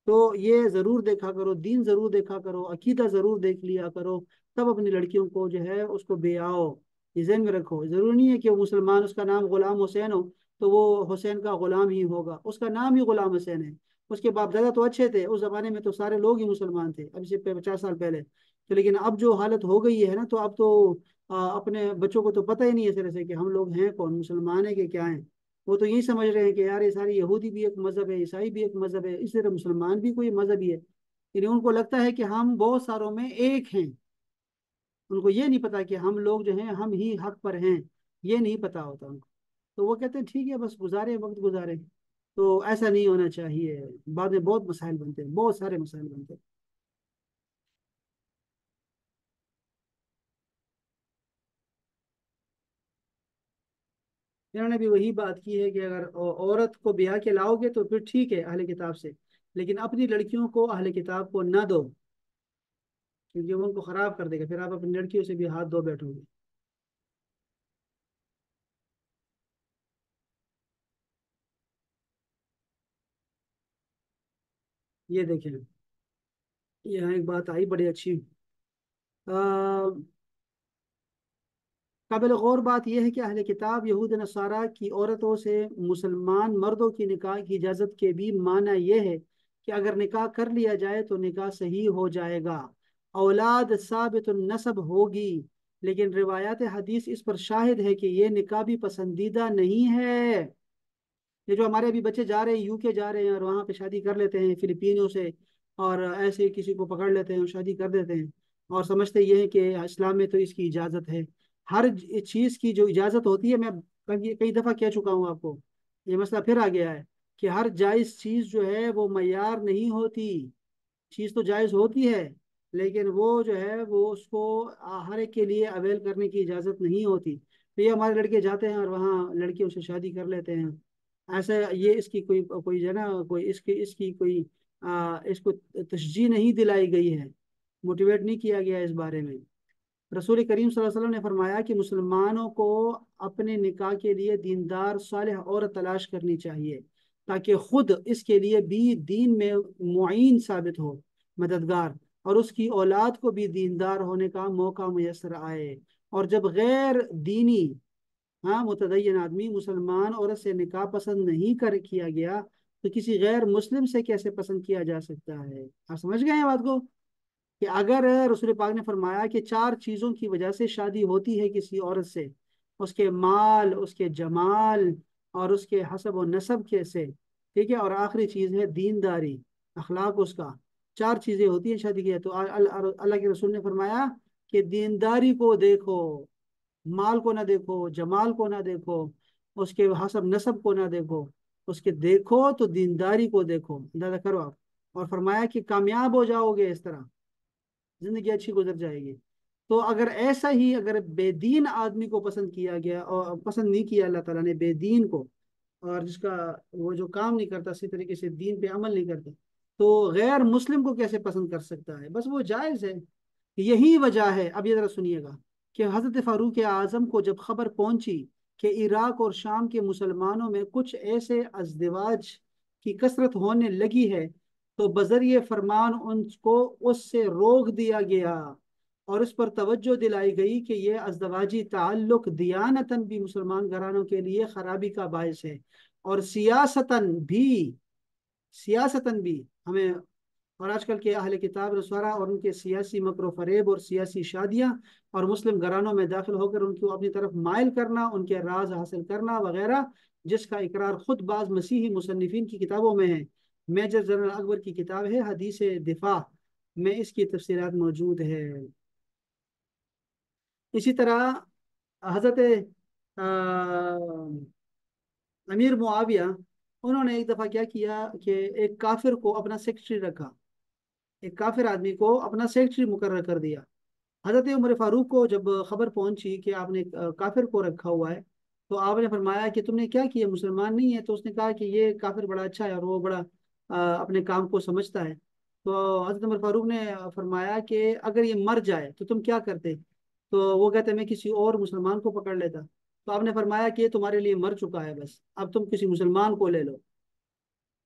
تو یہ ضرور دیکھا کرو، دین ضرور دیکھا کرو، عقیدہ ضرور دیکھ لیا کرو، تب اپنی لڑکیوں کو جو ہے اس کو بیاؤ۔ یہ ذہن میں رکھو، ضروری نہیں ہے کہ وہ مسلمان اس کا نام غلام حسین ہو تو وہ حسین کا غلام ہی ہوگا، اس کا نام ہی غلام حسین ہے، اس کے باپ دادا تو اچھے تھے، اس زمانے میں تو سارے لوگ ہی مسلمان تھے، اب سے 50 سال پہلے تو، لیکن اب جو حالت ہو گئی ہے نا، تو اب تو اپنے بچوں کو تو پتہ ہی نہیں ہے اس طرح سے کہ ہم لوگ ہیں کون، مسلمان ہیں کہ کیا ہیں۔ وہ تو یہی سمجھ رہے ہیں کہ یار یہ سارے یہودی بھی ایک مذہب ہے، عیسائی بھی ایک مذہب ہے، اس طرح مسلمان بھی کوئی مذہب ہی ہے، یعنی ان کو لگتا ہے کہ ہم بہت ساروں میں ایک ہیں، ان کو یہ نہیں پتا کہ ہم لوگ جو ہیں ہم ہی حق پر ہیں، یہ نہیں پتا ہوتا ان کو۔ تو وہ کہتے ہیں ٹھیک ہے بس گزارے وقت گزارے، تو ایسا نہیں ہونا چاہیے، بعد میں بہت مسائل بنتے ہیں، بہت سارے مسائل بنتے ہیں۔ انہوں نے بھی وہی بات کی ہے کہ اگر عورت کو بیاہ کے لاؤ گے تو پھر ٹھیک ہے اہل کتاب سے، لیکن اپنی لڑکیوں کو اہل کتاب کو نہ دو، کیونکہ وہ ان کو خراب کر دے گا، پھر آپ اپنی لڑکیوں سے بھی ہاتھ دھو بیٹھو گے۔ یہ دیکھیں، یہاں ایک بات آئی بڑی اچھی، قابل غور بات یہ ہے کہ اہل کتاب یہود نصارہ کی عورتوں سے مسلمان مردوں کی نکاح کی اجازت کے بھی معنی یہ ہے کہ اگر نکاح کر لیا جائے تو نکاح صحیح ہو جائے گا، اولاد ثابت النسب ہوگی، لیکن روایات حدیث اس پر شاہد ہے کہ یہ نکاح بھی پسندیدہ نہیں ہے۔ یہ جو ہمارے ابھی بچے جا رہے ہیں یو کے جا رہے ہیں اور وہاں پہ شادی کر لیتے ہیں فلپینوں سے، اور ایسے کسی کو پکڑ لیتے ہیں اور شادی کر دیتے ہیں، اور سمجھتے یہ ہے کہ اسلام میں تو اس کی اجازت ہے۔ ہر چیز کی جو اجازت ہوتی ہے، میں کئی دفعہ کہہ چکا ہوں آپ کو، یہ مسئلہ پھر آ گیا ہے کہ ہر جائز چیز جو ہے وہ معیار نہیں ہوتی، چیز تو جائز ہوتی ہے لیکن وہ جو ہے وہ اس کو ہر ایک کے لیے اویل کرنے کی اجازت نہیں ہوتی۔ تو یہ ہمارے لڑکے جاتے ہیں اور وہاں لڑکیوں سے شادی کر لیتے ہیں، ایسا یہ اس کی کوئی جو ہے نا کوئی اس کی کوئی اس کو تشجیح نہیں دلائی گئی ہے، موٹیویٹ نہیں کیا گیا اس بارے میں۔ رسول کریم صلی اللہ علیہ وسلم نے فرمایا کہ مسلمانوں کو اپنے نکاح کے لیے دیندار صالح عورت تلاش کرنی چاہیے تاکہ خود اس کے لیے بھی دین میں معین ثابت ہو، مددگار، اور اس کی اولاد کو بھی دیندار ہونے کا موقع میسر آئے۔ اور جب غیر دینی متدین آدمی مسلمان عورت سے نکاح پسند نہیں کیا گیا تو کسی غیر مسلم سے کیسے پسند کیا جا سکتا ہے؟ آپ سمجھ گئے ہیں بات کو، کہ اگر رسول پاک نے فرمایا کہ 4 چیزوں کی وجہ سے شادی ہوتی ہے کسی عورت سے، اس کے مال، اس کے جمال، اور اس کے حسب و نسب کے سے، ٹھیک ہے، اور آخری چیز ہے دینداری، اخلاق اس کا، 4 چیزیں ہوتی ہیں شادی کی ہے، تو اللہ کے رسول نے فرمایا کہ دینداری کو دیکھو، مال کو نہ دیکھو، جمال کو نہ دیکھو، اس کے حسب نسب کو نہ دیکھو، اس کے دیکھو تو دینداری کو دیکھو، اندازہ کرو آپ، اور فرمایا کہ کامیاب ہو جاؤ گے، اس طرح زندگی اچھی گزر جائے گی۔ تو اگر ایسا ہی اگر بے دین آدمی کو پسند کیا گیا اور پسند نہیں کیا اللہ تعالیٰ نے بے دین کو، اور جس کا وہ جو کام نہیں کرتا صحیح طریقے سے دین پہ عمل نہیں کرتا، تو غیر مسلم کو کیسے پسند کر سکتا ہے؟ بس وہ جائز ہے۔ یہی وجہ ہے، اب یہ ذرا سنیے گا، کہ حضرت فاروق اعظم کو جب خبر پہنچی کہ عراق اور شام کے مسلمانوں میں کچھ ایسے ازدواج کی کثرت ہونے لگی ہے تو بذریعہ فرمان ان کو اس سے روک دیا گیا، اور اس پر توجہ دلائی گئی کہ یہ ازدواجی تعلق دیانتاً بھی مسلمان گھرانوں کے لیے خرابی کا باعث ہے، اور سیاستاً بھی ہمیں، اور آج کل کے اہل کتاب رسوارا اور ان کے سیاسی مکر و فریب اور سیاسی شادیاں اور مسلم گھرانوں میں داخل ہو کر ان کو اپنی طرف مائل کرنا، ان کے راز حاصل کرنا وغیرہ، جس کا اقرار خود بعض مسیحی مصنفین کی کتابوں میں ہے۔ میجر جنرل اکبر کی کتاب ہے حدیث دفاع میں اس کی تفصیلات موجود ہے۔ اسی طرح حضرت امیر معاویہ، انہوں نے ایک دفعہ کیا کیا کہ ایک کافر کو اپنا سیکرٹری رکھا، ایک کافر آدمی کو اپنا سیکرٹری مقرر کر دیا۔ حضرت عمر فاروق کو جب خبر پہنچی کہ آپ نے کافر کو رکھا ہوا ہے تو آپ نے فرمایا کہ تم نے کیا کیا، مسلمان نہیں ہے؟ تو اس نے کہا کہ یہ کافر بڑا اچھا ہے اور وہ بڑا اپنے کام کو سمجھتا ہے۔ تو حضرت عمر فاروق نے فرمایا کہ اگر یہ مر جائے تو تم کیا کرتے؟ تو وہ کہتے میں کسی اور مسلمان کو پکڑ لیتا۔ تو آپ نے فرمایا کہ یہ تمہارے لیے مر چکا ہے، بس اب تم کسی مسلمان کو لے لو۔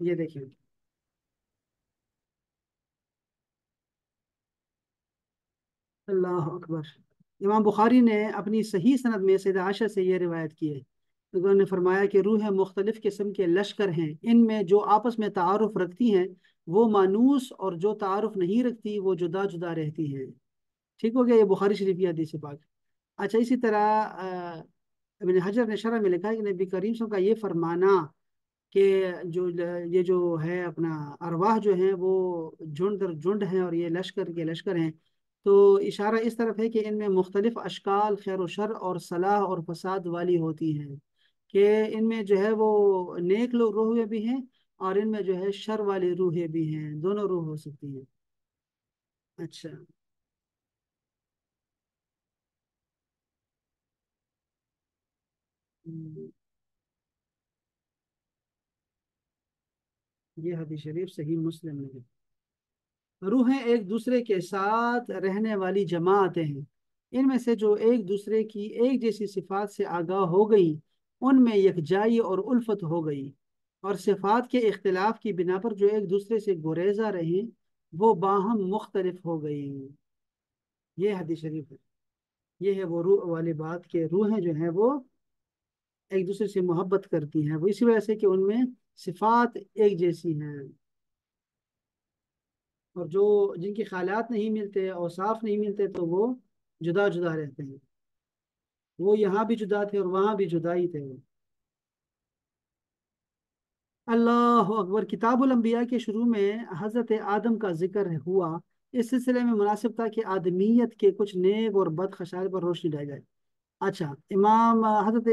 یہ دیکھیں، اللہ اکبر، امام بخاری نے اپنی صحیح سند میں سیدہ عائشہ سے یہ روایت کی ہے، انہوں نے فرمایا کہ روحیں مختلف قسم کے لشکر ہیں، ان میں جو آپس میں تعارف رکھتی ہیں وہ مانوس، اور جو تعارف نہیں رکھتی وہ جدا جدا رہتی ہیں۔ ٹھیک ہو گیا، یہ بخاری شریف کی حدیث پاک۔ اچھا، اسی طرح ابن حجر نے شرح میں لکھا ہے کہ نبی کریم صلی اللہ علیہ وسلم کا یہ فرمانا کہ جو یہ جو ہے اپنا ارواح جو ہیں وہ جھنڈ در جھنڈ ہیں اور یہ لشکر کے لشکر ہیں، تو اشارہ اس طرف ہے کہ ان میں مختلف اشکال خیر و شر اور صلاح اور فساد والی ہوتی ہیں، کہ ان میں جو ہے وہ نیک لوگ روحیں بھی ہیں اور ان میں جو ہے شر والی روحیں بھی ہیں، دونوں روح ہو سکتی ہیں۔ اچھا، یہ حدیث شریف صحیح مسلم میں ہے۔ روحیں ایک دوسرے کے ساتھ رہنے والی جماعتیں ہیں، ان میں سے جو ایک دوسرے کی ایک جیسی صفات سے آگاہ ہو گئی ان میں یکجائی اور الفت ہو گئی، اور صفات کے اختلاف کی بنا پر جو ایک دوسرے سے گریزاں رہیں وہ باہم مختلف ہو گئی۔ یہ حدیث شریف ہے، یہ ہے وہ روح والی بات کہ روحیں جو ہیں وہ ایک دوسرے سے محبت کرتی ہیں، وہ اسی وجہ سے کہ ان میں صفات ایک جیسی ہیں، اور جو جن کے خیالات نہیں ملتے، اوصاف نہیں ملتے، تو وہ جدا جدا رہتے ہیں، وہ یہاں بھی جدا تھے اور وہاں بھی جدا ہی تھے۔ اللہ اکبر، کتاب الانبیاء کے شروع میں حضرت آدم کا ذکر ہوا، اس سلسلے میں مناسب تھا کہ آدمیت کے کچھ نیک اور بد خصائل پر روشنی ڈالی جائے۔ اچھا، امام حضرت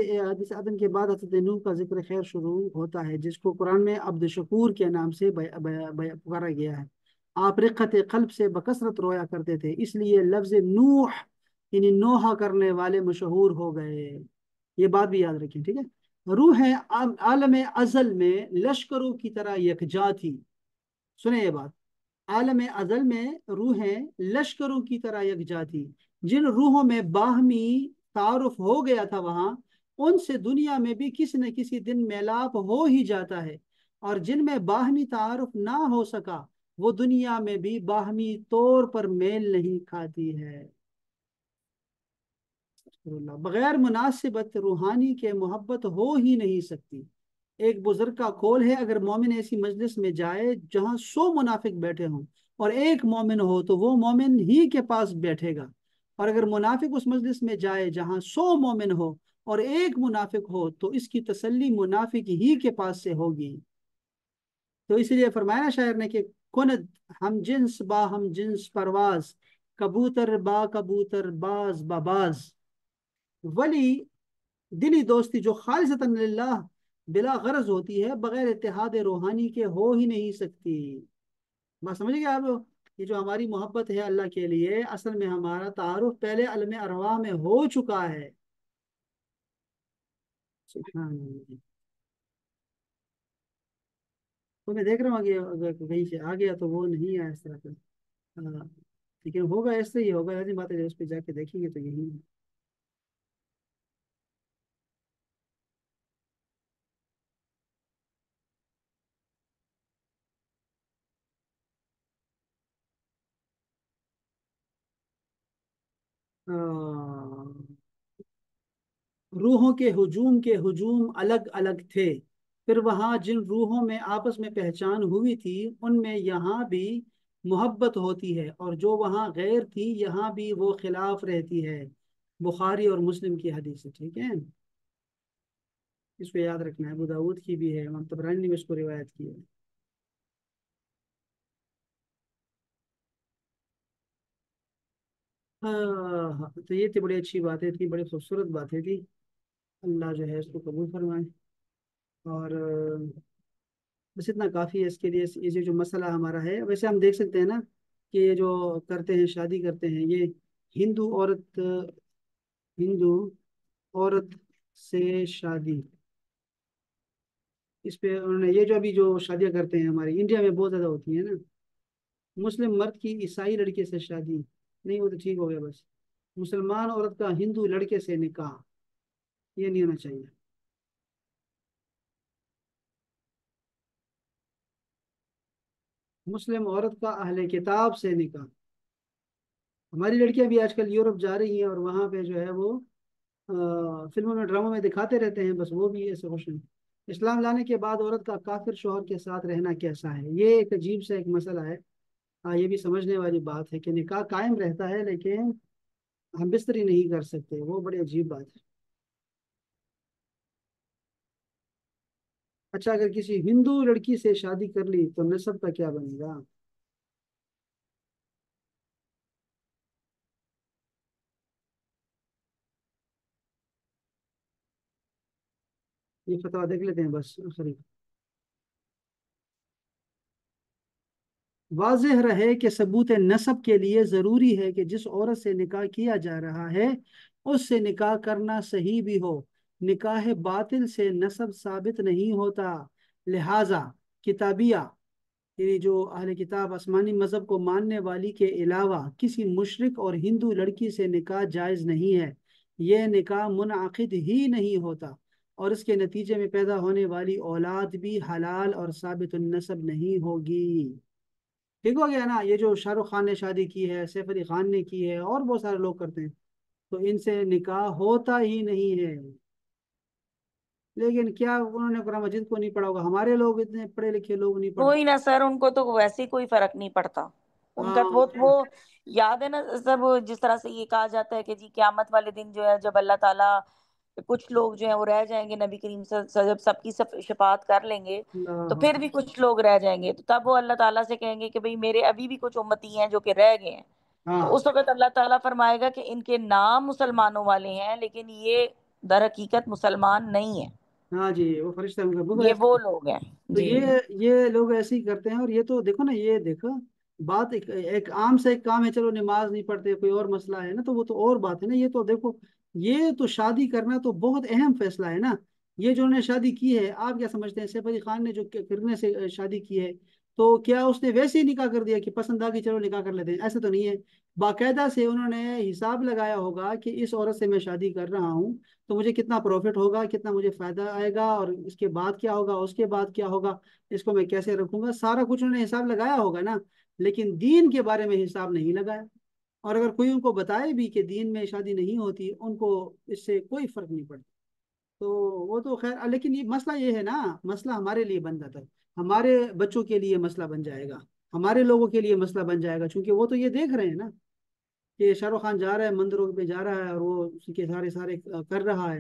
آدم کے بعد حضرت نوح کا ذکر خیر شروع ہوتا ہے، جس کو قرآن میں عبد شکور کے نام سے پکارا گیا ہے۔ آپ رقت قلب سے بکثرت رویا کرتے تھے، اس لیے لفظ نوح یعنی نوحہ کرنے والے مشہور ہو گئے، یہ بات بھی یاد رکھیں، ٹھیک ہے۔ روحیں عالم ازل میں لشکروں کی طرح یکجا تھی، سنیں یہ بات، عالم ازل میں روحیں لشکروں کی طرح یکجا تھی، جن روحوں میں باہمی تعارف ہو گیا تھا وہاں ان سے دنیا میں بھی کسی نہ کسی دن میلاپ ہو ہی جاتا ہے، اور جن میں باہمی تعارف نہ ہو سکا وہ دنیا میں بھی باہمی طور پر میل نہیں کھاتی ہے۔ بغیر مناسبت روحانی کے محبت ہو ہی نہیں سکتی۔ ایک بزرگ کا قول ہے، اگر مومن ایسی مجلس میں جائے جہاں 100 منافق بیٹھے ہوں اور ایک مومن ہو تو وہ مومن ہی کے پاس بیٹھے گا، اور اگر منافق اس مجلس میں جائے جہاں 100 مومن ہو اور ایک منافق ہو تو اس کی تسلی منافق ہی کے پاس سے ہوگی۔ تو اس لیے فرمایا شاعر نے کہ کند ہم جنس با ہم جنس پرواز، کبوتر با کبوتر باز باز، ولی دلی دوستی جو خالصتاً للہ بلا غرض ہوتی ہے بغیر اتحاد روحانی کے ہو ہی نہیں سکتی۔ بات سمجھ گئے آپ؟ یہ جو ہماری محبت ہے اللہ کے لیے، اصل میں ہمارا تعارف پہلے عالم ارواح میں ہو چکا ہے۔ سبحان اللہ، تو میں دیکھ رہا ہوں کہ اگر کہیں سے آ گیا تو وہ نہیں آیا اس طرح کا، ہاں، لیکن ہوگا ایسے ہی ہوگا، ایسی بات ہے اس پہ جا کے دیکھیں گے تو یہی ہے۔ روحوں کے ہجوم الگ الگ تھے، پھر وہاں جن روحوں میں آپس میں پہچان ہوئی تھی ان میں یہاں بھی محبت ہوتی ہے، اور جو وہاں غیر تھی یہاں بھی وہ خلاف رہتی ہے۔ بخاری اور مسلم کی حدیث ہے، ٹھیک ہے، اس کو یاد رکھنا ہے، ابو داود کی بھی ہے، امام طبرانی نے بھی اس کو روایت کی ہے۔ ہاں، تو یہ تھی بڑی اچھی باتیں تھی، بڑی خوبصورت باتیں تھی، اللہ جو ہے اس کو قبول فرمائے، اور بس اتنا کافی ہے اس کے لیے، یہ جو مسئلہ ہمارا ہے، ویسے ہم دیکھ سکتے ہیں نا کہ یہ جو کرتے ہیں شادی کرتے ہیں، یہ ہندو عورت ہندو عورت سے شادی، اس پہ انہوں نے یہ جو ابھی جو شادیاں کرتے ہیں ہمارے انڈیا میں بہت زیادہ ہوتی ہیں نا، مسلم مرد کی عیسائی لڑکے سے شادی، نہیں وہ تو ٹھیک ہو گیا، بس مسلمان عورت کا ہندو لڑکے سے نکاح، یہ نہیں ہونا چاہیے۔ مسلم عورت کا اہل کتاب سے نکاح. ہماری لڑکیاں بھی آج کل یورپ جا رہی ہیں اور وہاں پہ جو ہے وہ فلموں میں ڈراموں میں دکھاتے رہتے ہیں، بس وہ بھی ایسے خوش ہیں. اسلام لانے کے بعد عورت کا کافر شوہر کے ساتھ رہنا کیسا ہے؟ یہ ایک عجیب سا ایک مسئلہ ہے. یہ بھی سمجھنے والی بات ہے کہ نکاح قائم رہتا ہے لیکن ہم بستری نہیں کر سکتے، وہ بڑی عجیب بات ہے. اچھا، اگر کسی ہندو لڑکی سے شادی کر لی تو نسب کا کیا بنے گا؟ یہ فتویٰ دیکھ لیتے ہیں بس خری. واضح رہے کہ ثبوت نسب کے لیے ضروری ہے کہ جس عورت سے نکاح کیا جا رہا ہے اس سے نکاح کرنا صحیح بھی ہو. نکاح باطل سے نسب ثابت نہیں ہوتا. لہذا کتابیہ، یعنی جو اہل کتاب آسمانی مذہب کو ماننے والی کے علاوہ کسی مشرک اور ہندو لڑکی سے نکاح جائز نہیں ہے. یہ نکاح منعقد ہی نہیں ہوتا اور اس کے نتیجے میں پیدا ہونے والی اولاد بھی حلال اور ثابت النسب نہیں ہوگی. ٹھیک ہو گیا نا؟ یہ جو شاہ رخ خان نے شادی کی ہے، سیف علی خان نے کی ہے، اور بہت سارے لوگ کرتے ہیں، تو ان سے نکاح ہوتا ہی نہیں ہے. لیکن کیا انہوں نے قرآن مجید کو نہیں پڑھا ہوگا؟ ہمارے لوگ اتنے پڑھے لکھے لوگ نہیں پڑھتے. کوئی نہ سر، ان کو تو ویسے ہی کوئی فرق نہیں پڑتا. ان کا ہاں. وہ یاد ہے نا سر، وہ جس طرح سے یہ کہا جاتا ہے کہ جی قیامت والے دن جو ہے جب اللہ تعالیٰ کچھ لوگ جو ہیں وہ رہ جائیں گے، نبی کریم صلی اللہ علیہ وسلم جب سب کی شفاعت کر لیں گے تو اللہ. پھر بھی کچھ لوگ رہ جائیں گے، تو تب وہ اللہ تعالیٰ سے کہیں گے کہ بھئی میرے ابھی بھی کچھ امتی ہیں جو کہ رہ گئے ہیں. تو ہاں. اس وقت اللہ تعالیٰ فرمائے گا کہ ان کے نام مسلمانوں والے ہیں لیکن یہ در حقیقت مسلمان نہیں ہیں، ہاں جی، وہ فرشتہ ان کا بابا یہ ایسا. وہ لوگ ہیں. تو جی یہ لوگ ایسے ہی کرتے ہیں. اور یہ تو دیکھو نا، یہ دیکھو بات ایک عام سے ایک کام ہے، چلو نماز نہیں پڑھتے، کوئی اور مسئلہ ہے نا، تو وہ تو اور بات ہے نا. یہ تو دیکھو، یہ تو شادی کرنا تو بہت اہم فیصلہ ہے نا. یہ جو نے شادی کی ہے، آپ کیا سمجھتے ہیں؟ سیف علی خان نے جو کرنے سے شادی کی ہے، تو کیا اس نے ویسے ہی نکاح کر دیا کہ پسند آ گئی چلو نکاح کر لیتے ہیں؟ ایسا تو نہیں ہے. باقاعدہ سے انہوں نے حساب لگایا ہوگا کہ اس عورت سے میں شادی کر رہا ہوں تو مجھے کتنا پروفٹ ہوگا، کتنا مجھے فائدہ آئے گا، اور اس کے بعد کیا ہوگا، اس کے بعد کیا ہوگا، اس کو میں کیسے رکھوں گا. سارا کچھ انہوں نے حساب لگایا ہوگا نا. لیکن دین کے بارے میں حساب نہیں لگایا. اور اگر کوئی ان کو بتائے بھی کہ دین میں شادی نہیں ہوتی، ان کو اس سے کوئی فرق نہیں پڑتا. تو وہ تو خیر، لیکن یہ مسئلہ یہ ہے نا، مسئلہ ہمارے لیے بن جاتا ہے، ہمارے بچوں کے لیے مسئلہ بن جائے گا، ہمارے لوگوں کے لیے مسئلہ بن جائے گا. چونکہ وہ تو یہ دیکھ رہے ہیں نا کہ شاہ رخ خان جا رہا ہے مندروں پہ، جا رہا ہے اور وہ اس کے سارے سارے کر رہا ہے،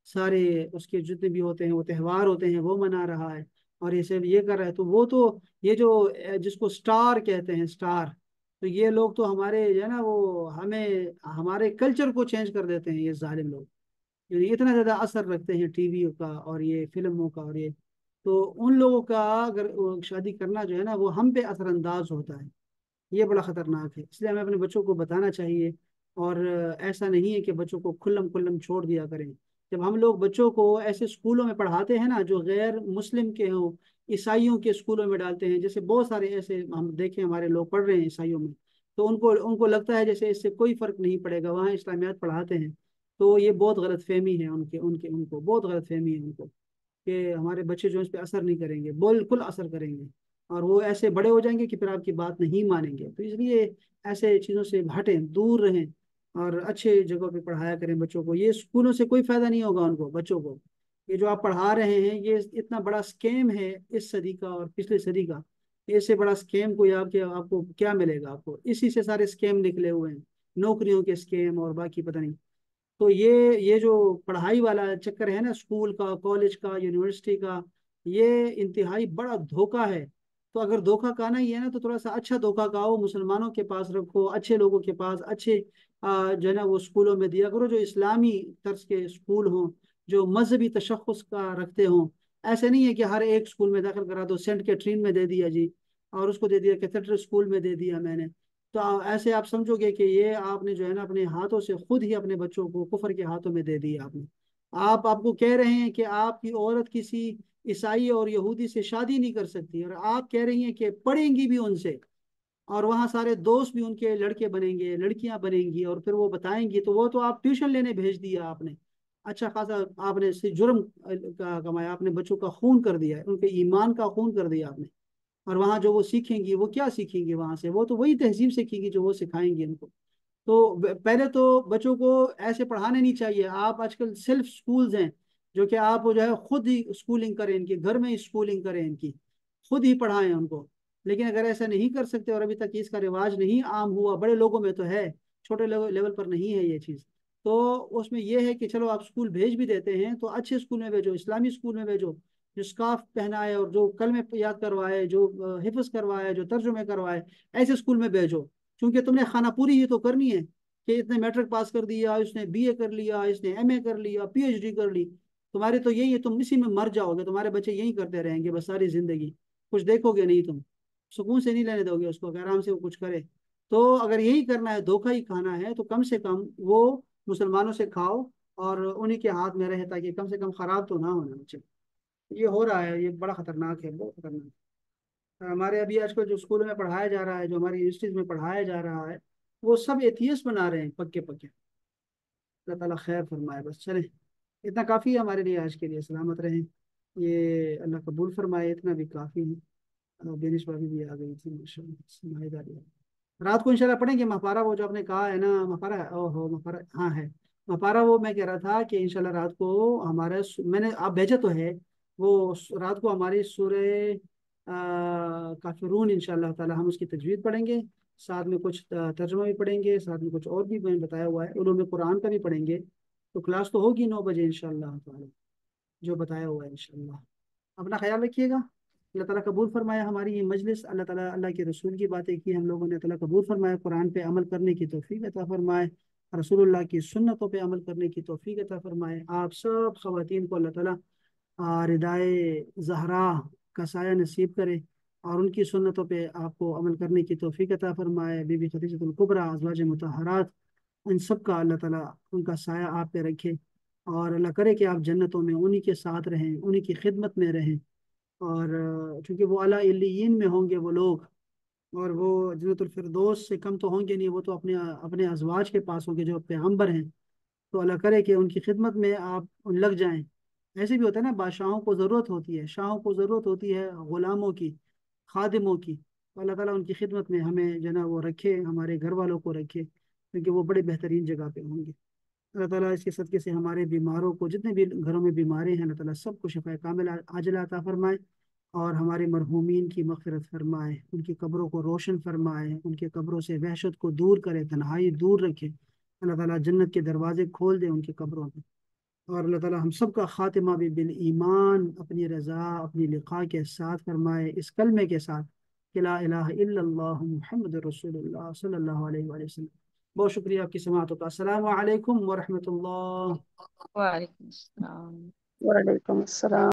سارے اس کے جتنے بھی ہوتے ہیں وہ تہوار ہوتے ہیں وہ منا رہا ہے، اور یہ سب یہ کر رہا ہے. تو وہ تو یہ جو جس کو سٹار کہتے ہیں، سٹار، تو یہ لوگ تو ہمارے جو ہے نا وہ ہمیں ہمارے کلچر کو چینج کر دیتے ہیں. یہ ظالم لوگ یعنی اتنا زیادہ اثر رکھتے ہیں ٹی وی کا اور یہ فلموں کا اور یہ. تو ان لوگوں کا اگر شادی کرنا جو ہے نا وہ ہم پہ اثر انداز ہوتا ہے. یہ بڑا خطرناک ہے. اس لیے ہمیں اپنے بچوں کو بتانا چاہیے. اور ایسا نہیں ہے کہ بچوں کو کھلم کھلم چھوڑ دیا کریں. جب ہم لوگ بچوں کو ایسے اسکولوں میں پڑھاتے ہیں نا جو غیر مسلم کے ہوں، عیسائیوں کے اسکولوں میں ڈالتے ہیں، جیسے بہت سارے ایسے ہم دیکھیں ہمارے لوگ پڑھ رہے ہیں عیسائیوں میں، تو ان کو لگتا ہے جیسے اس سے کوئی فرق نہیں پڑے گا، وہاں اسلامیات پڑھاتے ہیں. تو یہ بہت غلط فہمی ہے ان کو بہت غلط فہمی ہے ان کو، کہ ہمارے بچے جو اس پہ اثر نہیں کریں گے، بالکل اثر کریں گے، اور وہ ایسے بڑے ہو جائیں گے کہ پھر آپ کی بات نہیں مانیں گے. تو اس لیے ایسے چیزوں سے ہٹیں، دور رہیں، اور اچھے جگہوں پہ پڑھایا کریں بچوں کو. یہ اسکولوں سے کوئی فائدہ نہیں ہوگا ان کو، بچوں کو. یہ جو آپ پڑھا رہے ہیں یہ اتنا بڑا اسکیم ہے اس صدی کا اور پچھلے صدی کا. اس سے بڑا اسکیم کوئی آپ کو کیا ملے گا؟ آپ کو اسی سے سارے اسکیم نکلے ہوئے ہیں، نوکریوں کے اسکیم اور باقی پتہ نہیں. تو یہ جو پڑھائی والا چکر ہے نا، اسکول کا، کالج کا، یونیورسٹی کا، یہ انتہائی بڑا دھوکہ ہے. تو اگر دھوکہ کھانا ہی ہے نا تو تھوڑا سا اچھا دھوکہ کھاؤ، مسلمانوں کے پاس رکھو، اچھے لوگوں کے پاس، اچھے جو ہے نا وہ اسکولوں میں دیا کرو، جو اسلامی طرز کے اسکول ہوں، جو مذہبی تشخص کا رکھتے ہوں. ایسے نہیں ہے کہ ہر ایک اسکول میں داخل کرا دو، سینٹ کیٹرین میں دے دیا جی، اور اس کو دے دیا کیتھیڈرل اسکول میں دے دیا میں نے. تو ایسے آپ سمجھو گے کہ یہ آپ نے جو ہے نا اپنے ہاتھوں سے خود ہی اپنے بچوں کو کفر کے ہاتھوں میں دے دیا آپ نے. آپ کو کہہ رہے ہیں کہ آپ کی عورت کسی عیسائی اور یہودی سے شادی نہیں کر سکتی، اور آپ کہہ رہی ہیں کہ پڑھیں گی بھی ان سے، اور وہاں سارے دوست بھی ان کے لڑکے بنیں گے، لڑکیاں بنیں گی، اور پھر وہ بتائیں گی، تو وہ تو آپ ٹیوشن لینے بھیج دیا آپ نے. اچھا خاصا آپ نے جرم کا کمایا، آپ نے بچوں کا خون کر دیا، ان کے ایمان کا خون کر دیا آپ نے. اور وہاں جو وہ سیکھیں گی وہ کیا سیکھیں گی وہاں سے؟ وہ تو وہی تہذیب سیکھیں گی جو وہ سکھائیں گی ان کو۔ تو پہلے تو بچوں کو ایسے پڑھانے نہیں چاہیے۔ آپ آج کل سیلف سکولز ہیں جو کہ آپ جو ہے خود ہی اسکولنگ کریں ان کی، گھر میں اسکولنگ کریں ان کی، خود ہی پڑھائیں ان کو۔ لیکن اگر ایسا نہیں کر سکتے اور ابھی تک اس کا رواج نہیں عام ہوا، بڑے لوگوں میں تو ہے، چھوٹے لیول پر نہیں ہے یہ چیز، تو اس میں یہ ہے کہ چلو آپ اسکول بھیج بھی دیتے ہیں تو اچھے اسکول میں بھیجو، اسلامی اسکول میں بھیجو، جو اسکارف پہنائے اور جو کلمے یاد کروائے، جو حفظ کروائے، جو ترجمے کروائے، ایسے اسکول میں بھیجو۔ کیونکہ تم نے خانہ پوری ہی تو کرنی ہے کہ اتنے میٹرک پاس کر دیا، اس نے بی اے کر لیا، اس نے ایم اے کر لیا، پی ایچ ڈی کر لی، تمہاری تو یہی ہے، تم اسی میں مر جاؤ گے، تمہارے بچے یہی کرتے رہیں گے بس ساری زندگی، کچھ دیکھو گے نہیں تم، سکون سے نہیں لینے دو گے اس کو کہ آرام سے وہ کچھ کرے۔ تو اگر یہی کرنا ہے، دھوکہ ہی کھانا ہے، تو کم سے کم وہ مسلمانوں سے کھاؤ اور انہی کے ہاتھ میں رہے، تاکہ کم سے کم خراب تو نہ ہونا بچے۔ یہ ہو رہا ہے، یہ بڑا خطرناک ہے، بہت خطرناک ہے۔ ہمارے ابھی آج کل جو اسکولوں میں پڑھایا جا رہا ہے، جو ہماری یونیورسٹیز میں پڑھایا جا رہا ہے، وہ سب ایتھیسٹ بنا رہے ہیں پکے پکے۔ اللہ تعالیٰ خیر فرمائے، بس چلیں اتنا کافی ہے ہمارے لیے آج کے لیے، سلامت رہیں، یہ اللہ قبول فرمائے، اتنا بھی کافی ہے۔ بینش بھابھی بھی آ گئی تھی ماشاء اللہ، ماہدہ بھی آ گئی۔ رات کو انشاءاللہ پڑھیں گے مہپارہ، وہ جو آپ نے کہا ہے نا مہپارہ، او ہو مہپارہ، ہاں ہے مہپارہ، وہ میں کہہ رہا تھا کہ انشاءاللہ رات کو ہمارا میں نے آپ بھیجا تو ہے وہ، رات کو ہماری سورہ کافرون انشاءاللہ تعالی ہم اس کی تجوید پڑھیں گے، ساتھ میں کچھ ترجمہ بھی پڑھیں گے، ساتھ میں کچھ اور بھی میں نے بتایا ہوا ہے، علوم قرآن کا بھی پڑھیں گے۔ تو کلاس تو ہوگی 9 بجے انشاءاللہ تعالی، جو بتایا ہوا ہے انشاءاللہ۔ اپنا خیال رکھیے گا، اللہ تعالیٰ قبول فرمایا ہماری یہ مجلس، اللہ تعالیٰ اللہ کے رسول کی باتیں کی ہم لوگوں نے، اللہ قبول فرمائے، قرآن پہ عمل کرنے کی توفیق عطا فرمائے، رسول اللہ کی سنتوں پہ عمل کرنے کی توفیق عطا فرمائے۔ آپ سب خواتین کو اللہ تعالیٰ ردائے زہرا کا سایہ نصیب کرے، اور ان کی سنتوں پہ آپ کو عمل کرنے کی توفیق عطا فرمائے۔ بی بی خدیجہ الکبریٰ، ازواج مطہرات، ان سب کا اللہ تعالیٰ ان کا سایہ آپ پہ رکھے، اور اللہ کرے کہ آپ جنتوں میں انہی کے ساتھ رہیں، انہی کی خدمت میں رہیں، اور چونکہ وہ اعلیٰ علیین میں ہوں گے وہ لوگ، اور وہ جنت الفردوس سے کم تو ہوں گے نہیں، وہ تو اپنے اپنے ازواج کے پاس ہوں گے جو پیغمبر ہیں۔ تو اللہ کرے کہ ان کی خدمت میں آپ لگ جائیں۔ ایسے بھی ہوتا ہے نا، بادشاہوں کو ضرورت ہوتی ہے، شاہوں کو ضرورت ہوتی ہے غلاموں کی، خادموں کی، تو اللہ تعالیٰ ان کی خدمت میں ہمیں جو ہے نا وہ رکھے، ہمارے گھر والوں کو رکھے، کیونکہ وہ بڑے بہترین جگہ پہ ہوں گے۔ اللہ تعالیٰ اس کے صدقے سے ہمارے بیماروں کو، جتنے بھی گھروں میں بیماری ہیں، اللہ تعالیٰ سب کو شفا کامل عاجلہ عطا فرمائے، اور ہمارے مرحومین کی مغفرت فرمائے، ان کی قبروں کو روشن فرمائے، ان کے قبروں سے وحشت کو دور کرے، تنہائی دور رکھے، اللہ تعالیٰ جنت کے دروازے کھول دے ان کی قبروں میں، اور اللہ تعالیٰ ہم سب کا خاتمہ بھی بالایمان، اپنی رضا، اپنی لقاء کے ساتھ فرمائے، اس کلمے کے ساتھ کہ لا الہ الا اللہ محمد رسول اللہ صلی اللہ علیہ وآلہ وسلم۔ بہت شکریہ آپ کی سماعتوں کا۔ السلام علیکم ورحمۃ اللہ۔ وعلیکم السلام۔ وعلیکم السلام۔